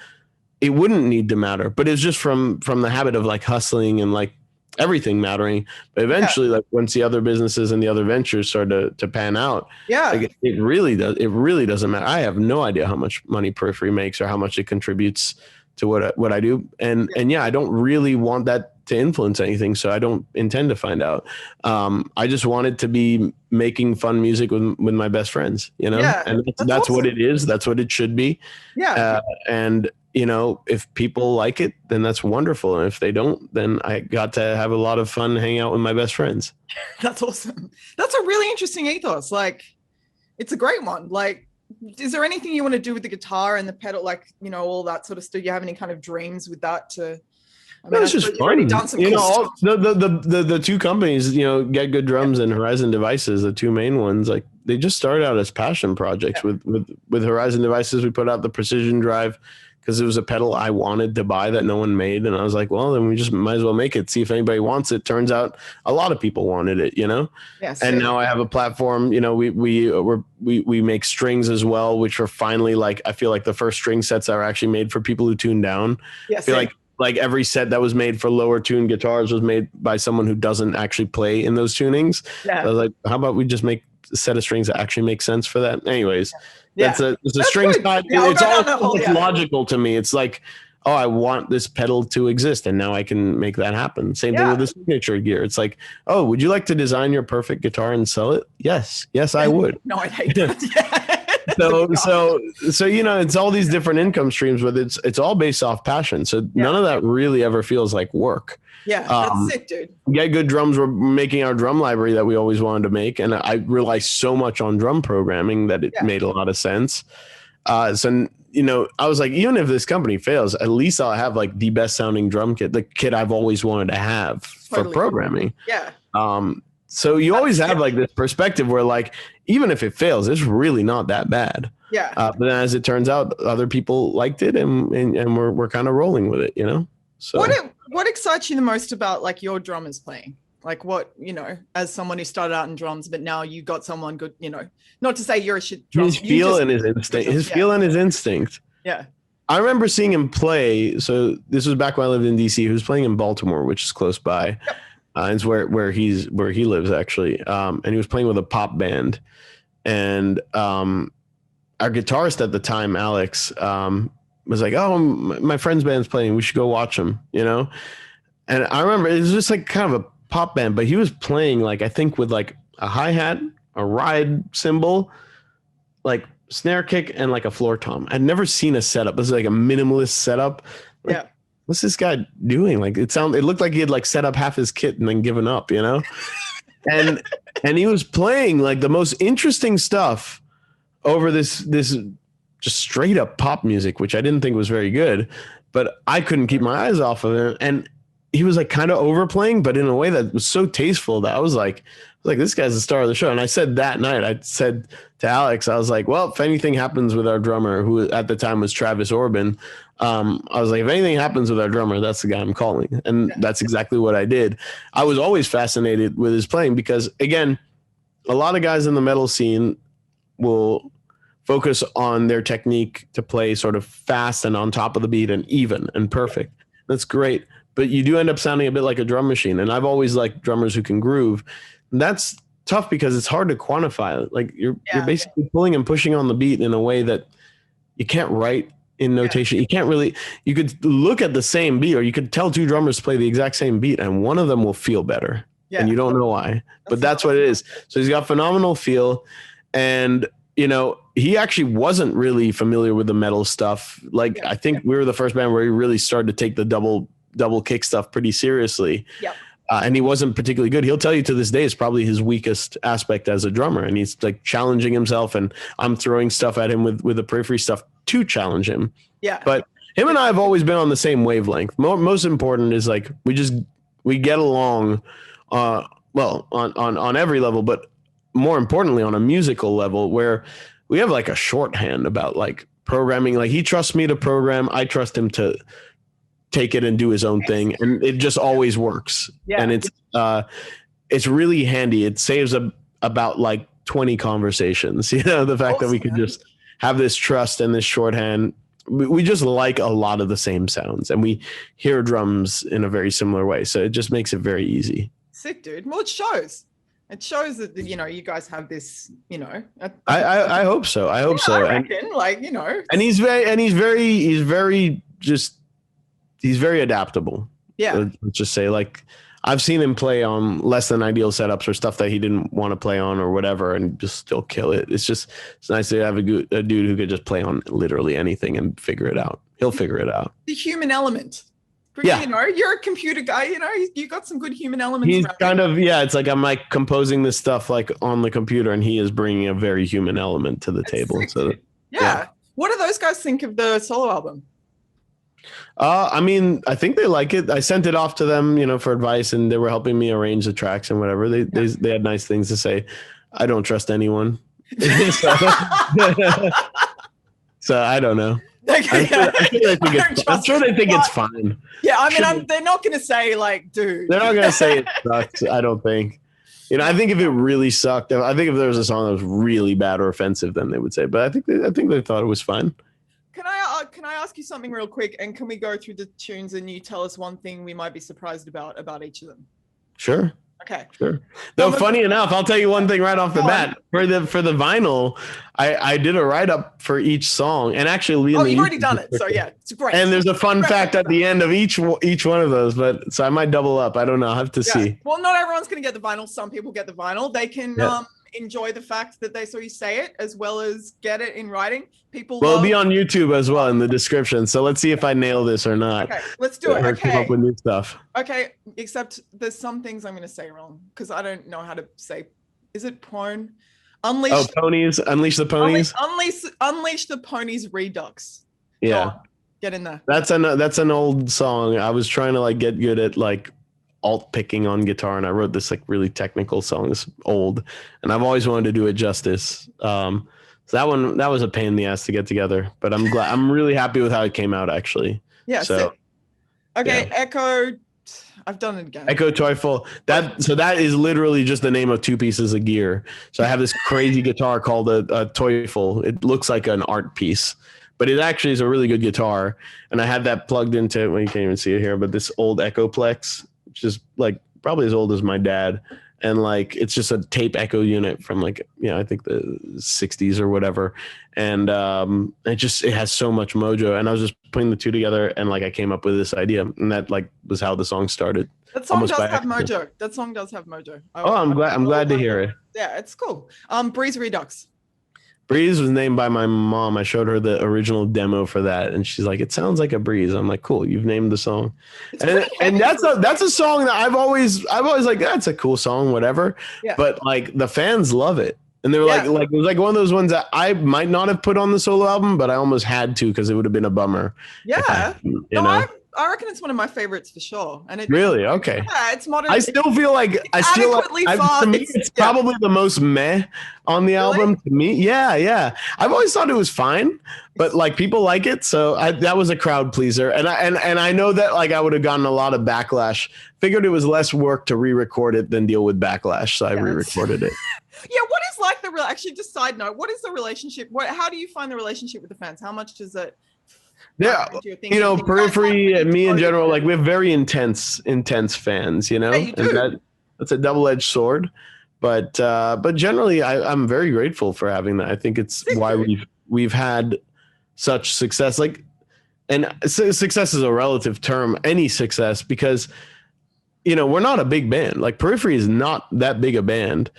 it wouldn't need to matter, but it's just from the habit of like hustling and like everything mattering. But eventually, like once the other businesses and the other ventures started to pan out, like it really doesn't matter. I have no idea how much money Periphery makes or how much it contributes to what I do. And I don't really want that to influence anything. So I don't intend to find out. I just wanted to be making fun music with my best friends, you know, and that's awesome. What it is. That's what it should be. Yeah. And you know, if people like it, then that's wonderful. And if they don't, then I got to have a lot of fun hanging out with my best friends. That's awesome. That's a really interesting ethos. Like, it's a great one. Like, is there anything you want to do with the guitar and the pedal? Like, you know, all that sort of stuff. You have any kind of dreams with that to... I mean, it's just fun. You know, the two companies, you know, Getgood Drums and Horizon Devices, the two main ones, like they just started out as passion projects. With Horizon Devices, we put out the Precision Drive because it was a pedal I wanted to buy that no one made. And I was like, well, then we just might as well make it, see if anybody wants it. Turns out a lot of people wanted it, you know? Yes. And now I have a platform, you know, we make strings as well, which are finally like, I feel like the first string sets are actually made for people who tune down. Yes. I feel like every set that was made for lower tuned guitars was made by someone who doesn't actually play in those tunings. Yeah. I was like, how about we just make a set of strings that actually make sense for that? Anyways. Yeah. It's a string side. Yeah, it's all logical to me. It's like, oh, I want this pedal to exist, and now I can make that happen. Same thing with the signature gear. It's like, oh, would you like to design your perfect guitar and sell it? Yes, I would. No, I'd hate that. So you know, it's all these different income streams, but it's all based off passion. So none of that really ever feels like work. Yeah, that's sick, dude. Getgood Drums were making our drum library that we always wanted to make, and I realized so much on drum programming that it made a lot of sense. So you know, I was like, even if this company fails, at least I'll have like the best sounding drum kit, the kit I've always wanted to have for programming. Yeah. So you always have like this perspective where like, even if it fails, it's really not that bad. Yeah. But then as it turns out, other people liked it, and we're kind of rolling with it, you know? So what excites you the most about like your drummers playing? Like what, as someone who started out in drums, but now you got someone good, not to say you're a shit drummer. His feel and his instinct. His feel and his instinct. Yeah. I remember seeing him play. So this was back when I lived in DC. He was playing in Baltimore, which is close by. Yep. It's where he lives actually. And he was playing with a pop band. And our guitarist at the time, Alex, was like, "Oh, my friend's band's playing. We should go watch them." And I remember it was just like kind of a pop band, but he was playing like I think with like a hi-hat, a ride cymbal, like snare kick, and like a floor tom. I'd never seen a setup. This is like a minimalist setup. Like, yeah. What's this guy doing? Like it looked like he had like set up half his kit and then given up, and he was playing like the most interesting stuff over this just straight up pop music, which I didn't think was very good, but I couldn't keep my eyes off of it. And he was like kind of overplaying, but in a way that was so tasteful that I was like, this guy's the star of the show. And I said that night, I said to Alex, I was like, well, if anything happens with our drummer, who at the time was Travis Orban, I was like, if anything happens with our drummer, that's the guy I'm calling. And that's exactly what I did. I was always fascinated with his playing because, again, a lot of guys in the metal scene will focus on their technique to play sort of fast and on top of the beat and even and perfect. That's great. But you do end up sounding a bit like a drum machine. And I've always liked drummers who can groove. And that's tough because it's hard to quantify. Like you're basically pulling and pushing on the beat in a way that you can't write in notation. You can't really, you could look at the same beat, or you could tell two drummers play the exact same beat and one of them will feel better. Yeah. And you don't know why, but that's what it is. So he's got phenomenal feel. And, he actually wasn't really familiar with the metal stuff. Like, I think we were the first band where he really started to take the double kick stuff pretty seriously. Yep. And he wasn't particularly good. He'll tell you to this day it's probably his weakest aspect as a drummer. And he's like challenging himself, and I'm throwing stuff at him with the Periphery stuff to challenge him. Yeah. But him and I have always been on the same wavelength. Most important is like, we get along, on every level, but more importantly on a musical level where we have like a shorthand about like programming. Like he trusts me to program. I trust him to take it and do his own thing. And it just always works. Yeah. And it's really handy. It saves about like 20 conversations, the fact that we could just have this trust and this shorthand. We just like a lot of the same sounds, and we hear drums in a very similar way. So it just makes it very easy. Sick, dude. Well, it shows that, you guys have this, I hope so. I hope so. I reckon, and he's very adaptable. Yeah. Let's just say, like, I've seen him play on less than ideal setups or stuff that he didn't want to play on or whatever, and just still kill it. It's nice to have a dude who could just play on literally anything and figure it out. He'll figure it out. The human element. Yeah. You're a computer guy, you got some good human elements. He's kind of, it's like I'm like composing this stuff like on the computer, and he is bringing a very human element to the table. Sick, so yeah. What do those guys think of the solo album? I mean, I think they like it. I sent it off to them, for advice, and they were helping me arrange the tracks and whatever. They had nice things to say. I don't trust anyone. So I don't know. I'm sure they think it's fine. Yeah, I mean, they're not going to say like, dude. They're not going to say it sucks. I don't think. I think if it really sucked, I think if there was a song that was really bad or offensive, then they would say. But I think they thought it was fine. Can I ask you something real quick? And can we go through the tunes and you tell us one thing we might be surprised about each of them? Sure. Okay. Sure. Though funny enough, I'll tell you one thing right off the bat. For the vinyl, I did a write up for each song, and actually, you've already done it, so yeah, it's great. And there's a fun fact at the end of each one of those, but so I might double up. I don't know. I have to see. Well, not everyone's going to get the vinyl. Some people get the vinyl. They can enjoy the fact that they saw you say it as well as get it in writing. It'll be on YouTube as well in the description. So let's see if I nail this or not. Okay, let's do it. Okay. Come up with new stuff. Okay, except there's some things I'm going to say wrong because I don't know how to say. Is it prone? Unleash. Oh, ponies! Unleash the ponies. Unleash the ponies. Redux. Yeah. Get in there. That's an old song. I was trying to like get good at like alt picking on guitar, and I wrote this like really technical song. It's old, and I've always wanted to do it justice. So that was a pain in the ass to get together, but I'm really happy with how it came out actually. Yeah. So okay, yeah. Echo. I've done it again. Echo Teufel. That is literally just the name of two pieces of gear. So I have this crazy guitar called a Teufel. It looks like an art piece, but it actually is a really good guitar. And I have that plugged into, well, you can't even see it here, but this old Echoplex, which is like probably as old as my dad. And like, it's just a tape echo unit from like, I think the 60s or whatever. And it has so much mojo. And I was just putting the two together and like, I came up with this idea, and that like was how the song started. That song does have mojo. That song does have mojo. I'm glad to hear it. Yeah, it's cool. Breeze Redux. Breeze was named by my mom. I showed her the original demo for that, and she's like, "It sounds like a breeze." I'm like, "Cool, you've named the song." And that's a song that I've always like. That's a cool song, whatever. Yeah. But like the fans love it, and they were like it was like one of those ones that I might not have put on the solo album, but I almost had to because it would have been a bummer. Yeah, I reckon it's one of my favorites for sure. And really okay. Yeah, it's modern. I still feel like it's probably the most meh on the album to me. Yeah. I've always thought it was fine, but like people like it, so that was a crowd pleaser. And I know that like I would have gotten a lot of backlash. Figured it was less work to re-record it than deal with backlash, so I re-recorded it. Yeah, what is like actually just side note, what is the relationship? How do you find the relationship with the fans? How much does it? Yeah, Periphery and me in general, like we have very intense fans, Yeah, you do. And that's a double-edged sword, but generally I'm very grateful for having that. I think it's why we've had such success. Like, and success is a relative term, any success, because we're not a big band. Like Periphery is not that big a band,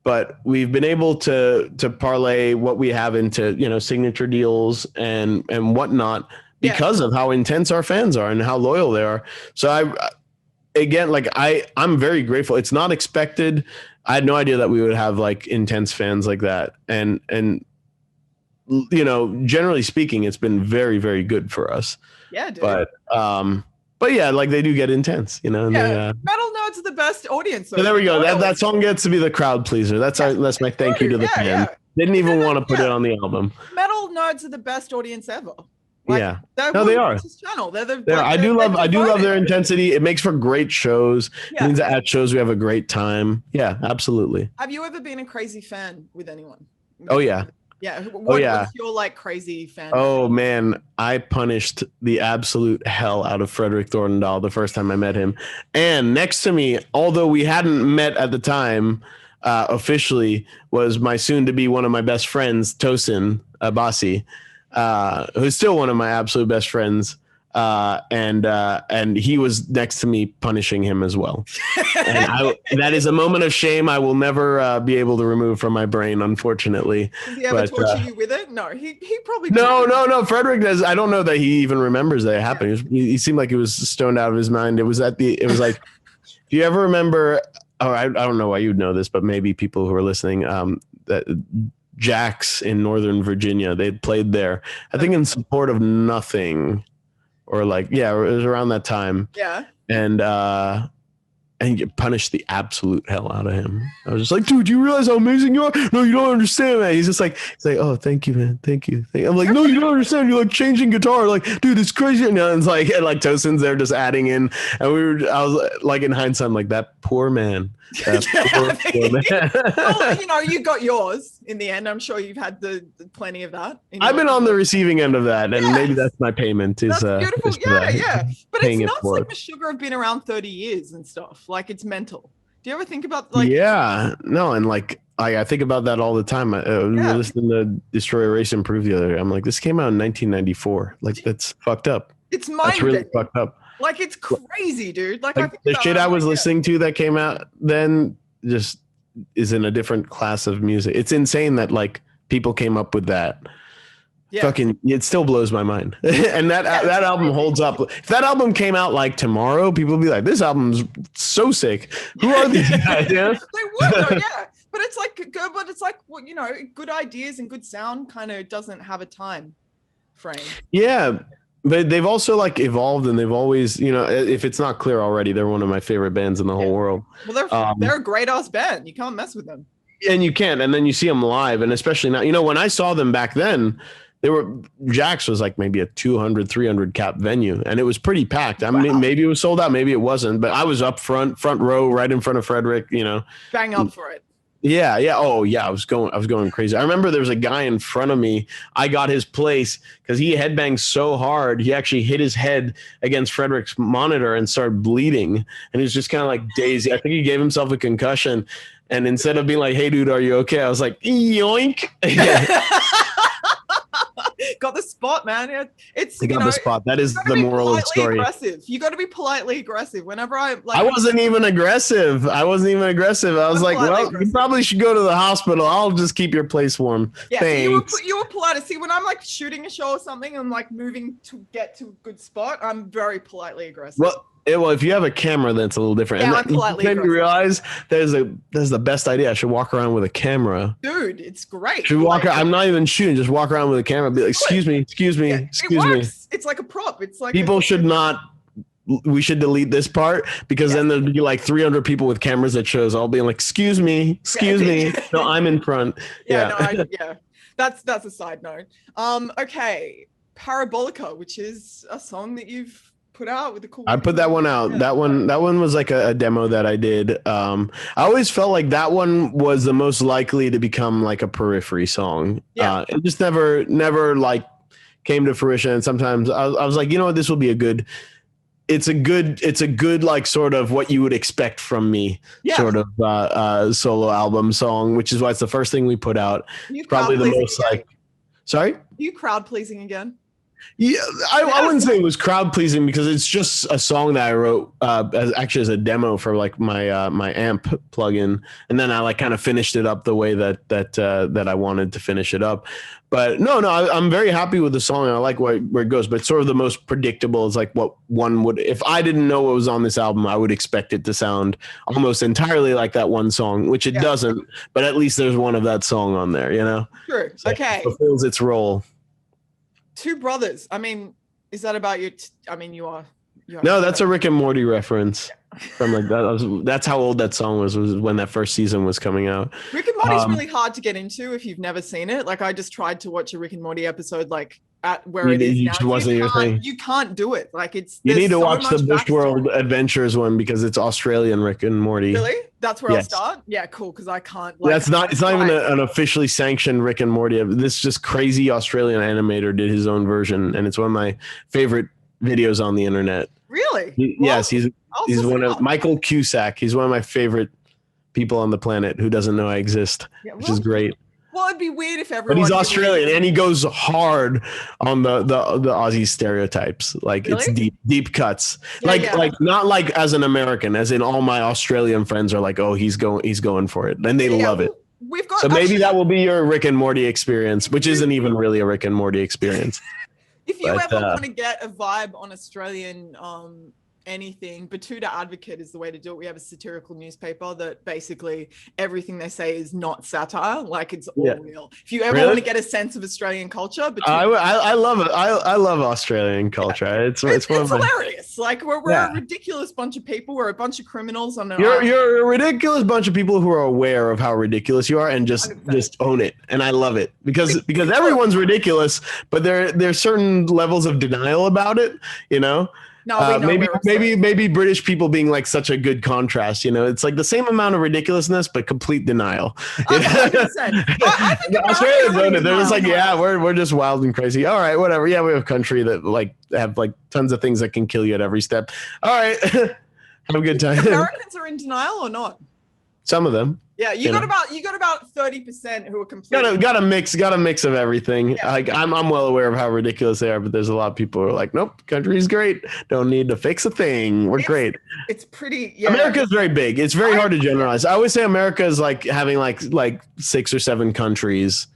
but we've been able to parlay what we have into signature deals and whatnot because of how intense our fans are and how loyal they are. So I'm very grateful. It's not expected. I had no idea that we would have like intense fans like that, and generally speaking, it's been very, very good for us. Yeah, dude. But yeah, like they do get intense, And metal nerds are the best audience. So there we go. That song gets to be the crowd pleaser. That's my thank you to the fans. Didn't even want to put it on the album. Metal nerds are the best audience ever. They are. Channel. I do love their intensity. It makes for great shows. It means that at shows we have a great time. Yeah, absolutely. Have you ever been a crazy fan with anyone? Oh yeah. Yeah. What's your like crazy fan? Oh man, I punished the absolute hell out of Frederick Thorndahl the first time I met him. And next to me, although we hadn't met at the time officially, was my soon to be one of my best friends, Tosin Abasi, who's still one of my absolute best friends. And he was next to me punishing him as well. And that is a moment of shame I will never be able to remove from my brain, unfortunately. Did he ever torture you with it? No, he probably no. Frederick does. I don't know that he even remembers that it happened. He seemed like he was stoned out of his mind. It was like, if you ever remember, I don't know why you'd know this, but maybe people who are listening, that Jack's in Northern Virginia, they played there, I think in support of Nothing. Or it was around that time. Yeah. And you punished the absolute hell out of him. I was just like, dude, do you realize how amazing you are? No, you don't understand, man. He's like, oh, thank you, man. Thank you. I'm like, no, you don't understand. You're like changing guitar. Like, dude, it's crazy. And it's like Tosin's there just adding in. And I was like, in hindsight, I'm like, that poor man. Well, you got yours in the end. I'm sure you've had the plenty of that. I've been on the receiving end of that, and maybe that's my payment. That's beautiful. Yeah. But it's nuts. Like Meshuggah have been around 30 years and stuff. Like it's mental. Do you ever think about like? Yeah, no, and like I think about that all the time. We were listening to Destroy, Erase, Improve the other day. I'm like, this came out in 1994. Like that's fucked up. It's that's really fucked up. Like it's crazy, dude. Like the shit I was listening to that came out then just is in a different class of music. It's insane that like people came up with that. Yeah. Fucking, it still blows my mind. And that album holds up. If that album came out like tomorrow, people would be like, this album's so sick. Who are these guys? Yeah? They would, though, yeah. But it's like, well, good ideas and good sound kind of doesn't have a time frame. Yeah. But they've also like evolved, and they've always, if it's not clear already, they're one of my favorite bands in the whole world. Well, they're a great ass band. You can't mess with them. And you can't. And then you see them live, and especially now, when I saw them back then, Jack's was like maybe a 200, 300 cap venue, and it was pretty packed. I mean, maybe it was sold out, maybe it wasn't, but I was up front row, right in front of Frederick, Bang up for it. Yeah. Oh yeah. I was going crazy. I remember there was a guy in front of me. I got his place because he headbanged so hard. He actually hit his head against Frederick's monitor and started bleeding. And he was just kind of like dazed. I think he gave himself a concussion. And instead of being like, "Hey dude, are you okay?" I was like, "Yoink." Got the spot, man. The spot. That is the moral of the story. Aggressive. You got to be politely aggressive. Whenever I wasn't even aggressive. I was like, well, aggressive. You probably should go to the hospital. I'll just keep your place warm. Yeah, thanks. So you were polite. See, when I'm like shooting a show or something, I'm like moving to get to a good spot, I'm very politely aggressive. Well, if you have a camera, then it's a little different. Yeah, I'm politely aggressive. You realize there's the best idea. I should walk around with a camera. Dude, it's great. I'm not even shooting. Just walk around with a camera. Be like, excuse me. Yeah, excuse me. It's like a prop. It's like people should not. We should delete this part because then there'd be like 300 people with cameras that shows all being like, excuse me. No, I'm in front. Yeah. That's a side note. Okay. Parabolica, which is a song that you've put out with the cool. I put that one out. That one was like a demo that I did. I always felt like that one was the most likely to become like a Periphery song. Yeah. It just never like came to fruition. And sometimes I was like, you know what, this will be a good. It's a good like sort of what you would expect from me sort of solo album song, which is why it's the first thing we put out. Probably the most like. Sorry? You crowd pleasing again? Yeah, I wouldn't say it was crowd pleasing because it's just a song that I wrote as a demo for like my my amp plugin, and then I like kind of finished it up the way that I wanted to finish it up. But no, I'm very happy with the song. And I like where it goes, but it's sort of the most predictable. It's like what one would, if I didn't know what was on this album, I would expect it to sound almost entirely like that one song, which it doesn't. But at least there's one of that song on there, True. So okay. It fulfills its role. Two Brothers. I mean, is that about you? You are. No, that's a Rick and Morty reference. From like that. That's how old that song was when that first season was coming out. Rick and Morty's really hard to get into if you've never seen it. Like I just tried to watch a Rick and Morty episode like at where it is now. Just wasn't your thing. You can't do it. Like you need to watch the Bush World Adventures one because it's Australian Rick and Morty. Really? That's where I'll start? Yeah, cool. Because I can't. It's not even an officially sanctioned Rick and Morty. This just crazy Australian animator did his own version, and it's one of my favorite videos on the internet. Really? Yes, he's one of Michael Cusack. He's one of my favorite people on the planet who doesn't know I exist, which is great. Well, it'd be weird if everyone. But he's Australian and he goes hard on the Aussie stereotypes. Like it's deep cuts. Like not like as an American, as in all my Australian friends are like, oh, he's going for it, and they love it. We've got so maybe that will be your Rick and Morty experience, which isn't even really a Rick and Morty experience. If you ever want to get a vibe on Australian anything, Batuta Advocate is the way to do it. We have a satirical newspaper that basically everything they say is not satire, like it's all real. If you ever want to get a sense of Australian culture, I love it. I love Australian culture. Yeah. It's hilarious. Like we're a ridiculous bunch of people. We're a bunch of criminals on You're a ridiculous bunch of people who are aware of how ridiculous you are and just own it. And I love it because everyone's ridiculous, but there's certain levels of denial about it, No, maybe British people being like such a good contrast. It's like the same amount of ridiculousness, but complete denial. Australians own it. They're just like, we're just wild and crazy. All right, whatever. Yeah, we have a country that like have like tons of things that can kill you at every step. All right, have a good time. Americans are in denial or not? Some of them. Yeah, you got about 30% who are completely got a mix of everything. Yeah. Like I'm well aware of how ridiculous they are, but there's a lot of people who are like, nope, country's great. Don't need to fix a thing. We're great. It's pretty. America's very big. It's very hard to generalize. I always say America is like having like 6 or 7 countries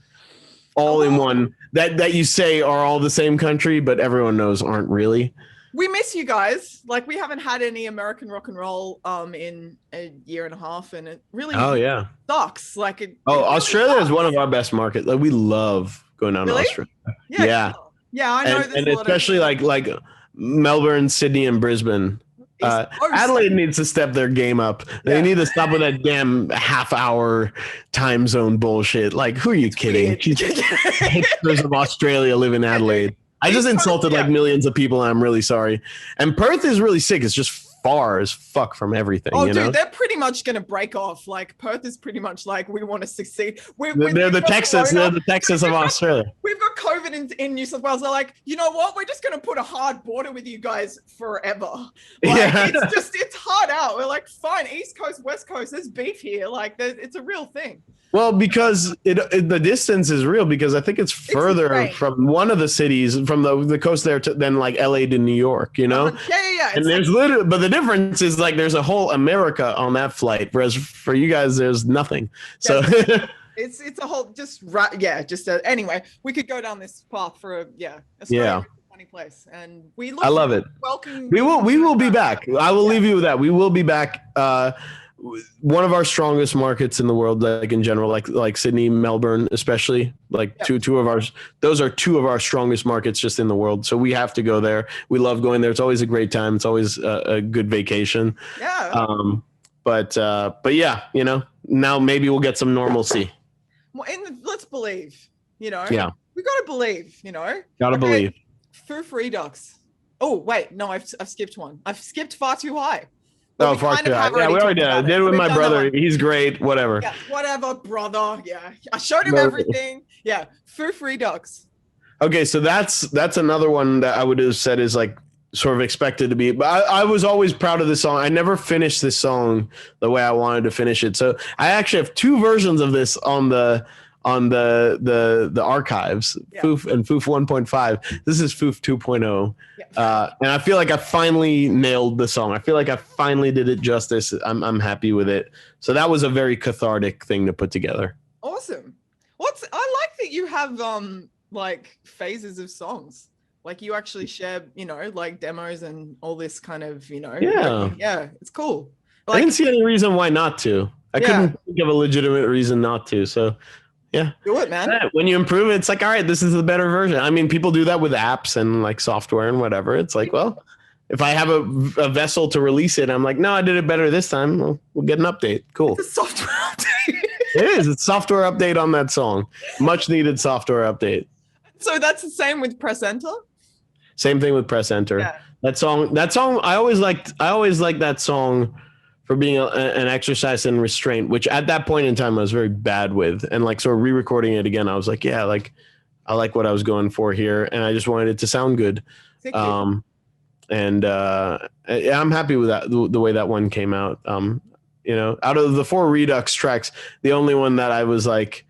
all in one that you say are all the same country, but everyone knows aren't really. We miss you guys. Like we haven't had any American rock and roll in a year and a half, and it really sucks. Like it. Australia is one of our best markets. Like we love going down to Australia. Yeah. I know. And especially like Melbourne, Sydney, and Brisbane East Coast. Adelaide needs to step their game up. They need to stop with that damn half-hour time zone bullshit. Like, who are you kidding? Hipsters of Australia live in Adelaide. I just insulted like millions of people, and I'm really sorry. And Perth is really sick. It's just far as fuck from everything. Oh, you know? dude, they're pretty much going to break off. Like, Perth is pretty much like, we want to succeed. They're the Texas. They're the Texas of Australia. We've got COVID in New South Wales. They're like, you know what? We're just going to put a hard border with you guys forever. Like, it's hard out. We're like, fine, East Coast, West Coast, there's beef here. Like, it's a real thing. Well, because the distance is real, because I think it's further from one of the cities from the coast there than like LA to New York, you know? Yeah. And there's literally, but the difference is like there's a whole America on that flight, whereas for you guys, there's nothing. So it's a whole anyway, we could go down this path for a funny place, and I love it. Welcome. We will be back. I will leave you with that. We will be back. One of our strongest markets in the world, like in general, like Sydney, Melbourne, especially, like two of ours. Those are two of our strongest markets just in the world. So we have to go there. We love going there. It's always a great time. It's always a good vacation. Yeah. But yeah, you know, now maybe we'll get some normalcy. Well, let's believe, you know. Yeah. We gotta believe, you know. Gotta believe. Foof Redux. Oh wait, no, I've skipped one. I've skipped Far Too High. Oh, Far Too High. Yeah, we already did. I did it with my brother. He's great. Whatever. Yeah, whatever, brother. Yeah, I showed him everything. Yeah, Foof Redux. Okay, so that's another one that I would have said is like sort of expected to be. But I was always proud of this song. I never finished this song the way I wanted to finish it. So I actually have two versions of this on the archives, Foof and Foof 1.5. This is Foof 2.0. And I feel like I finally nailed the song. I feel like I finally did it justice. I'm happy with it. So that was a very cathartic thing to put together. Awesome. I like that you have like phases of songs. Like you actually share, you know, like demos and all this kind of, you know. Yeah, it's cool. Like, I didn't see any reason why not to. I couldn't think of a legitimate reason not to. So yeah. Do it, man. When you improve it, it's like, all right, this is the better version. I mean, people do that with apps and like software and whatever. It's like, well, if I have a vessel to release it, I'm like, no, I did it better this time. We'll get an update. Cool. It's a software update. It is. It's software update on that song. Much needed software update. So that's the same with Press Enter? Same thing with Press Enter. Yeah. That song, I always liked that song for being an exercise in restraint, which at that point in time I was very bad with, and like sort of re-recording it again, I was like, yeah, like I like what I was going for here, and I just wanted it to sound good. I'm happy with that, the way that one came out. You know, out of the 4 Redux tracks, the only one that I was like,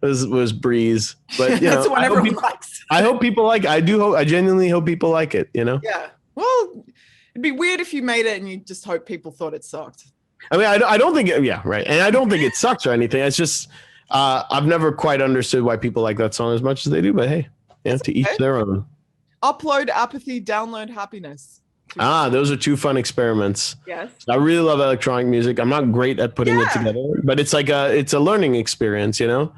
was Breeze, but you know, that's what everyone likes. I hope people like it. I genuinely hope people like it, you know? Yeah. Well, it'd be weird if you made it and you just hope people thought it sucked. I mean, I don't think right. And I don't think it sucks or anything. It's just, I've never quite understood why people like that song as much as they do, but hey, to each their own. Upload apathy, download happiness. Those are 2 fun experiments. Yes. I really love electronic music. I'm not great at putting it together, but it's like it's a learning experience, you know?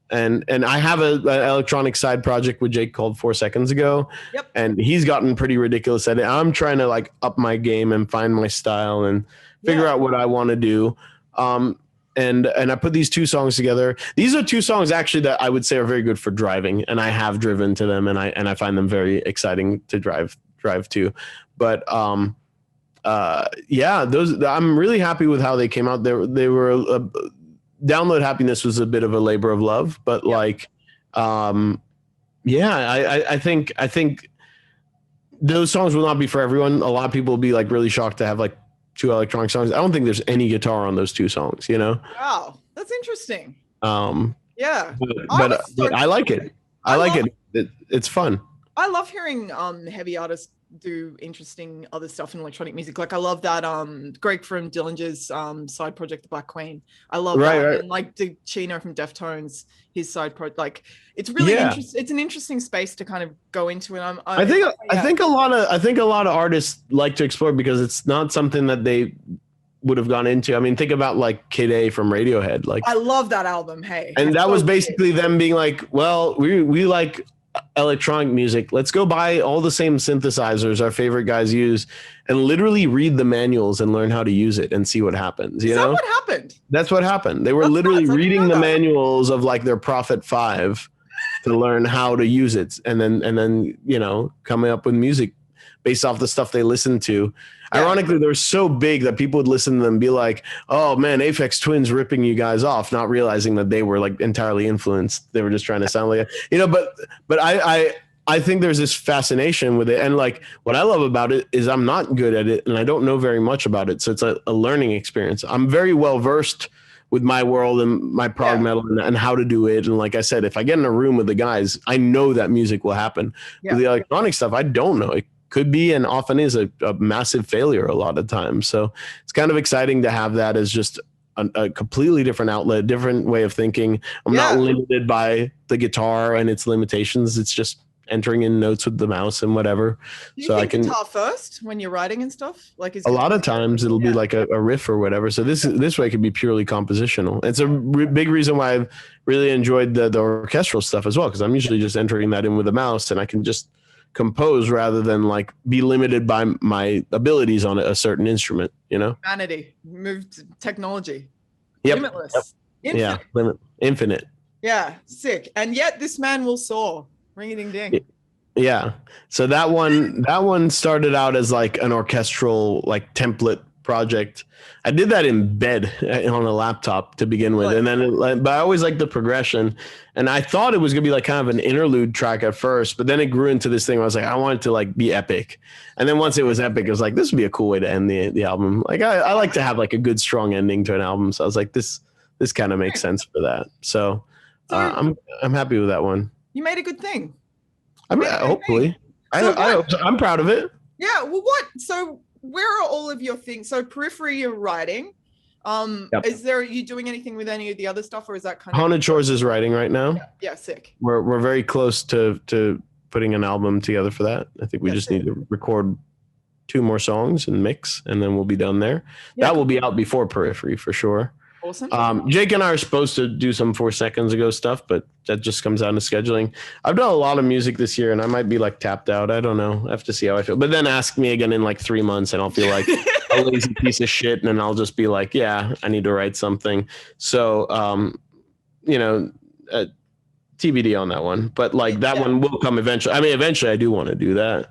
And I have an electronic side project with Jake called 4 Seconds Ago. Yep. And he's gotten pretty ridiculous at it. I'm trying to like up my game and find my style and figure out what I want to do. And I put these 2 songs together. These are 2 songs actually that I would say are very good for driving, and I have driven to them, and I find them very exciting to drive to. But those, I'm really happy with how they came out. They were Download Happiness was a bit of a labor of love, but like, I think those songs will not be for everyone. A lot of people will be like really shocked to have like 2 electronic songs. I don't think there's any guitar on those 2 songs, you know? Wow. That's interesting. Yeah. But I like it. I like it. It's fun. I love hearing heavy artists do interesting other stuff in electronic music. Like I love that Greg from Dillinger's side project, The Black Queen. I love that. Right. And like Chino from Deftones, his side project. Like it's really interesting. It's an interesting space to kind of go into. And I think a lot of artists like to explore because it's not something that they would have gone into. I mean, think about like Kid A from Radiohead. Like I love that album. Hey. And that was basically them being like, well, we like electronic music, let's go buy all the same synthesizers our favorite guys use and literally read the manuals and learn how to use it and see what happens. Is that what happened? That's what happened. They were That's literally nuts. I didn't reading know the that. manuals of like their Prophet 5 to learn how to use it, and then coming up with music based off the stuff they listened to. Yeah. Ironically, they were so big that people would listen to them and be like, oh man, Aphex Twin's ripping you guys off, not realizing that they were like entirely influenced. They were just trying to sound like it. But I think there's this fascination with it. And like what I love about it is I'm not good at it and I don't know very much about it. So it's a learning experience. I'm very well versed with my world and my prog metal and how to do it. And like I said, if I get in a room with the guys, I know that music will happen. With the electronic stuff, I don't know. It could be and often is a massive failure a lot of times. So it's kind of exciting to have that as just a completely different outlet, different way of thinking. I'm not limited by the guitar and its limitations. It's just entering in notes with the mouse and whatever. Do you think guitar first when you're writing and stuff? Like a lot of times it'll be like a riff or whatever. So this way could be purely compositional. It's a big reason why I've really enjoyed the orchestral stuff as well, because I'm usually just entering that in with a mouse and I can just compose rather than like be limited by my abilities on a certain instrument, Humanity, moved technology. Yep. Limitless. Yep. Infinite. Yeah, sick. And yet this man will soar. Ring a ding ding. Yeah. So that one started out as like an orchestral like template project. I did that in bed on a laptop to begin with, and then but I always liked the progression, and I thought it was gonna be like kind of an interlude track at first, but then it grew into this thing where I was like, I want it to like be epic, and then once it was epic, it was like this would be a cool way to end the album. Like I like to have like a good strong ending to an album, so I was like this kind of makes sense for that. So I'm happy with that one. You made a good thing. Hopefully. I'm proud of it. Yeah. Well, what? So where are all of your things? So Periphery, you're writing. Is there, are you doing anything with any of the other stuff, or is that kind of? Haunted Shores is writing right now. Yeah, sick. We're very close to putting an album together for that. I think we just need to record 2 more songs and mix, and then we'll be done there. Yeah, that will be out before Periphery for sure. Awesome. Jake and I are supposed to do some 4 seconds ago stuff, but that just comes down to scheduling. I've done a lot of music this year and I might be like tapped out. I don't know. I have to see how I feel. But then ask me again in like 3 months and I'll feel like a lazy piece of shit. And then I'll just be like, yeah, I need to write something. So, TBD on that one. But like that one will come eventually. I mean, eventually I do want to do that.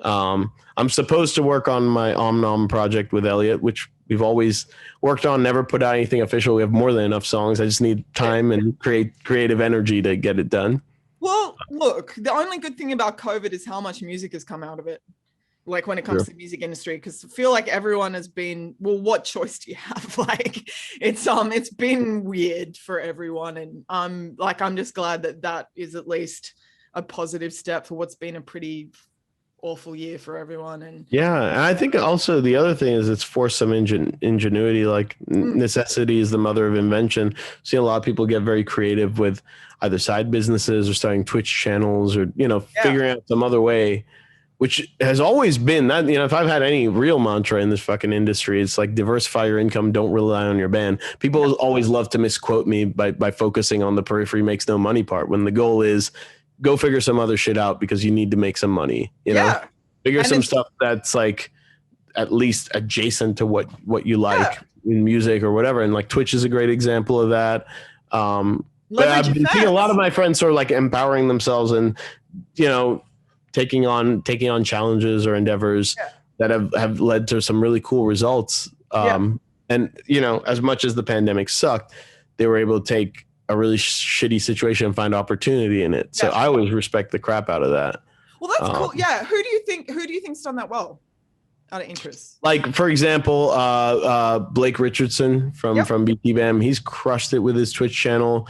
I'm supposed to work on my Om project with Elliot, which we've always worked on, never put out anything official. We have more than enough songs. I just need time and creative energy to get it done. Well, look, the only good thing about COVID is how much music has come out of it. Like when it comes to the music industry, because I feel like everyone has been, well, what choice do you have? Like it's been weird for everyone. And I'm just glad that is at least a positive step for what's been a pretty awful year for everyone. And I think also the other thing is it's forced some ingenuity. Like necessity is the mother of invention. See a lot of people get very creative with either side businesses or starting Twitch channels or figuring out some other way, which has always been that, if I've had any real mantra in this fucking industry, it's like diversify your income, don't rely on your band. People always love to misquote me by focusing on the periphery makes no money part, when the goal is go figure some other shit out because you need to make some money, figure some stuff that's like at least adjacent to what you like in music or whatever. And like Twitch is a great example of that. But I've been seeing a lot of my friends sort of like empowering themselves and, taking on challenges or endeavors that have led to some really cool results. And, as much as the pandemic sucked, they were able to take a really shitty situation and find opportunity in it. So I always respect the crap out of that. Well, that's cool. Yeah. Who do you think's done that well? Out of interest. Like, for example, Blake Richardson from BTBAM, he's crushed it with his Twitch channel.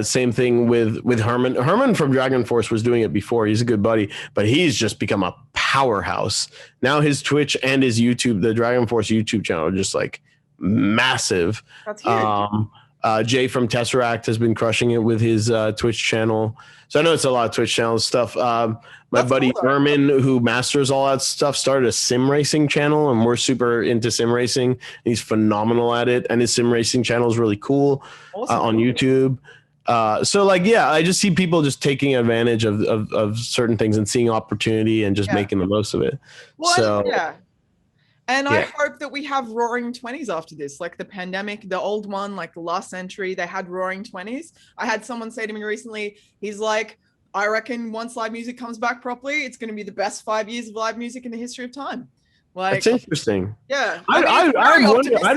Same thing with Herman. Herman from Dragon Force was doing it before. He's a good buddy, but he's just become a powerhouse. Now his Twitch and his YouTube, the Dragon Force YouTube channel, are just like massive. That's huge. Jay from Tesseract has been crushing it with his Twitch channel. So I know it's a lot of Twitch channel stuff. My buddy Ermin, who masters all that stuff, started a sim racing channel, and we're super into sim racing. He's phenomenal at it, and his sim racing channel is really cool on YouTube. So like, yeah, I just see people just taking advantage of certain things and seeing opportunity and just making the most of it. Well, So and I hope that we have Roaring Twenties after this, like the pandemic, the old one, like the last century, they had Roaring Twenties. I had someone say to me recently, he's like, I reckon once live music comes back properly, it's going to be the best 5 years of live music in the history of time. Like, that's interesting. Yeah. I'd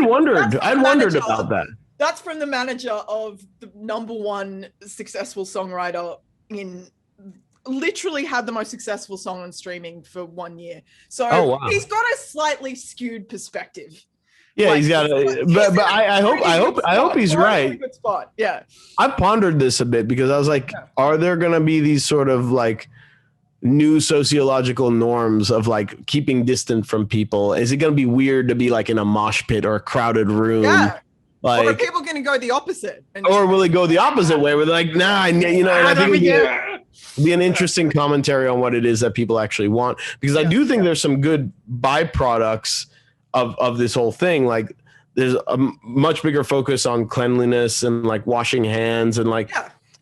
wondered about that. That's from the manager of the #1 successful songwriter in literally had the most successful song on streaming for 1 year. So he's got a slightly skewed perspective. Yeah, he's got a, but I hope he's right. Good spot. Yeah. I pondered this a bit because I was like, are there going to be these sort of like new sociological norms of like keeping distant from people? Is it going to be weird to be like in a mosh pit or a crowded room? Yeah. Like, or are people going to go the opposite? Or will it go the opposite way? Where they're like, nah, you know, and I think it'd be an interesting commentary on what it is that people actually want. Because I do think there's some good byproducts of this whole thing. Like there's a much bigger focus on cleanliness and like washing hands and like,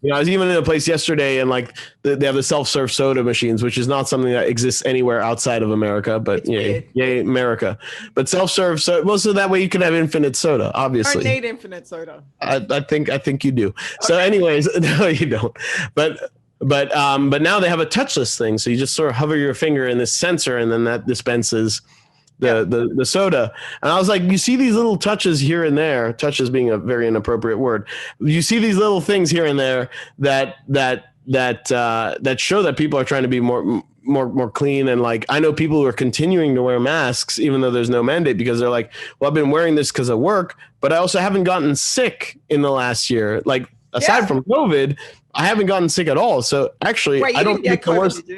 you know, I was even in a place yesterday and like they have the self-serve soda machines, which is not something that exists anywhere outside of America, but yay, America. But self-serve, so that way you can have infinite soda, obviously. I don't need infinite soda. I think you do. Okay. So anyways, no, you don't. But now they have a touchless thing. So you just sort of hover your finger in this sensor and then that dispenses the soda. And I was like, you see these little touches here and there, touches being a very inappropriate word. You see these little things here and there that show that people are trying to be more clean. And like, I know people who are continuing to wear masks, even though there's no mandate, because they're like, well, I've been wearing this because of work, but I also haven't gotten sick in the last year. Like aside from COVID, I haven't gotten sick at all. So actually, I don't think the worst.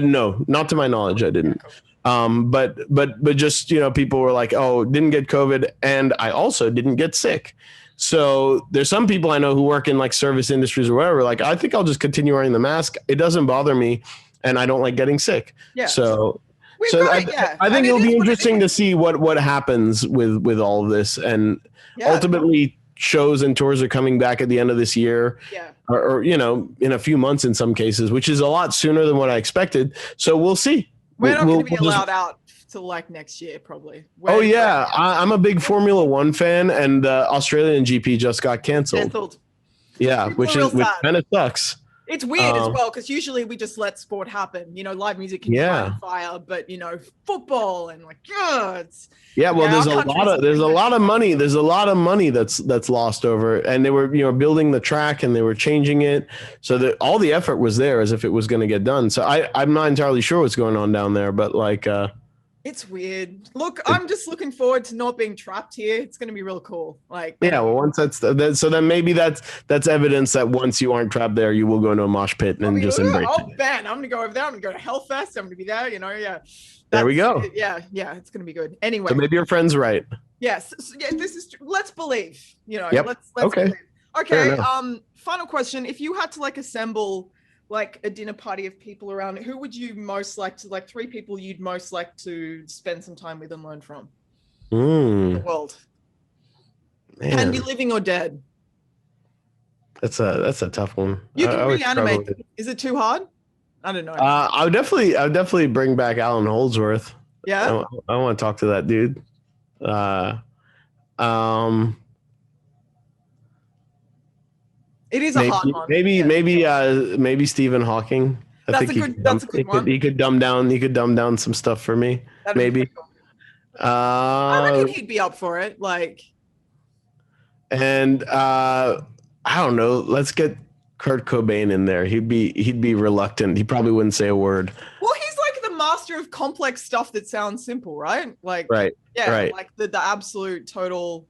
No, not to my knowledge, I didn't. But just, you know, people were like, oh, didn't get COVID. And I also didn't get sick. So there's some people I know who work in like service industries or whatever. Like, I think I'll just continue wearing the mask. It doesn't bother me. And I don't like getting sick. Yeah. So I think it'll be interesting to see what happens with all of this. And ultimately shows and tours are coming back at the end of this year or, you know, in a few months in some cases, which is a lot sooner than what I expected. So we'll see. We're not going to be allowed out till like next year, probably. I'm a big Formula One fan, and the Australian GP just got cancelled. Yeah, which kind of sucks. It's weird as well because usually we just let sport happen. You know, live music can be on fire, but you know, football and like there's a lot of money. There's a lot of money that's lost over it. And they were, you know, building the track and they were changing it so that all the effort was there as if it was going to get done. So I'm not entirely sure what's going on down there, but like it's weird. Look, I'm just looking forward to not being trapped here. It's going to be real cool. Like, well, once so then maybe that's evidence that once you aren't trapped there, you will go into a mosh pit and just embrace it. Oh, man, I'm going to go over there. I'm going to go to Hellfest. I'm going to be there, you know, there we go. Yeah, it's going to be good. Anyway. So maybe your friend's right. Yes. So, this is true. Let's believe, you know, let's okay. Believe. Okay. Final question. If you had to like assemble like a dinner party of people around, who would you most like to, like 3 people you'd most like to spend some time with and learn from in the world? Man. Can be living or dead. That's a tough one. You can reanimate them. Is it too hard? I don't know. I would definitely bring back Alan Holdsworth. Yeah. I want to talk to that dude. It is a hard one. Maybe Stephen Hawking. That's a good one. He could dumb down some stuff for me. Maybe. Cool. I reckon he'd be up for it. Like. And I don't know. Let's get Kurt Cobain in there. He'd be reluctant. He probably wouldn't say a word. Well, he's like the master of complex stuff that sounds simple, right? Like. Right. Yeah. Right. Like the absolute total.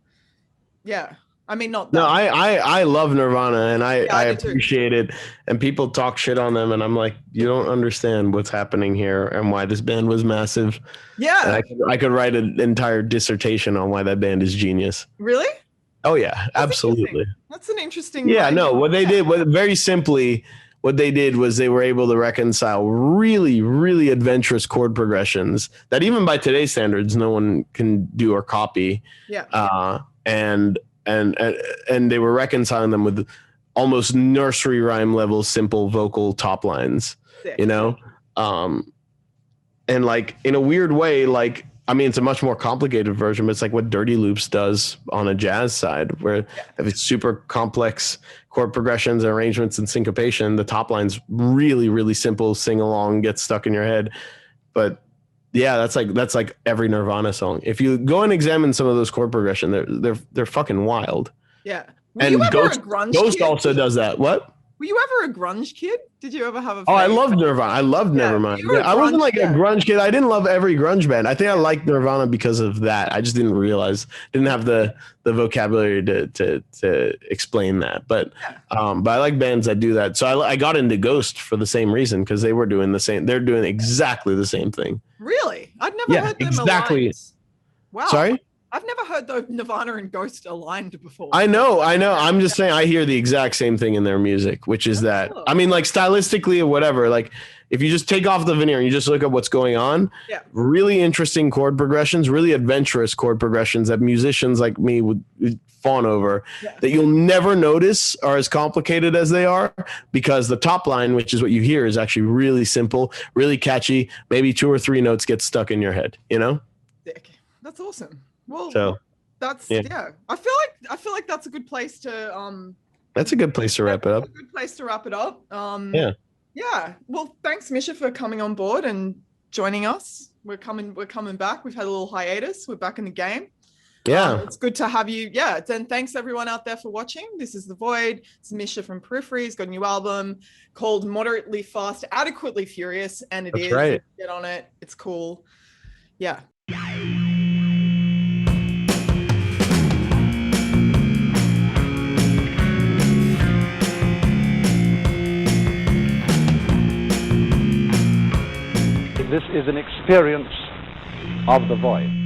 Yeah. I mean, not that. No, I love Nirvana and I appreciate it. And people talk shit on them, and I'm like, you don't understand what's happening here and why this band was massive. Yeah, and I could write an entire dissertation on why that band is genius. Really? Oh yeah, absolutely. That's an interesting. Yeah, no. What they did, very simply, what they did was they were able to reconcile really, really adventurous chord progressions that even by today's standards, no one can do or copy. Yeah. And they were reconciling them with almost nursery rhyme level simple vocal top lines, Sick. you know? And like in a weird way, like, I mean, it's a much more complicated version, but it's like what Dirty Loops does on a jazz side, where it's super complex chord progressions, arrangements, and syncopation. The top line's really, really simple, sing along, get stuck in your head. But yeah, that's like every Nirvana song. If you go and examine some of those chord progression, they're fucking wild. Yeah. And Ghost also does that. What? Were you ever a grunge kid? Did you ever have a phase? Oh, I loved Nirvana. I loved Nevermind. Yeah, I wasn't like a grunge kid. I didn't love every grunge band. I think I liked Nirvana because of that. I just didn't have the vocabulary to explain that. But I like bands that do that. So I got into Ghost for the same reason, because they were doing the same. They're doing exactly the same thing. Really? I'd never heard them exactly. aligned. Wow. Sorry? I've never heard the Nirvana and Ghost aligned before. I know. I'm just saying I hear the exact same thing in their music, which is that, I mean, like stylistically or whatever, like if you just take off the veneer and you just look at what's going on, really interesting chord progressions, really adventurous chord progressions that musicians like me would fawn over, that you'll never notice are as complicated as they are, because the top line, which is what you hear, is actually really simple, really catchy. Maybe 2 or 3 notes get stuck in your head, you know? Sick. That's awesome. Well, so that's I feel like that's a good place to that's a good place to wrap it up. A good place to wrap it up. Yeah. Well, thanks, Misha, for coming on board and joining us. We're coming back. We've had a little hiatus. We're back in the game. Yeah. It's good to have you. Yeah. Then thanks everyone out there for watching. This is The Void. It's Misha from Periphery. He's got a new album called Moderately Fast, Adequately Furious, and it is. Right. Get on it. It's cool. Yeah. This is an experience of the void.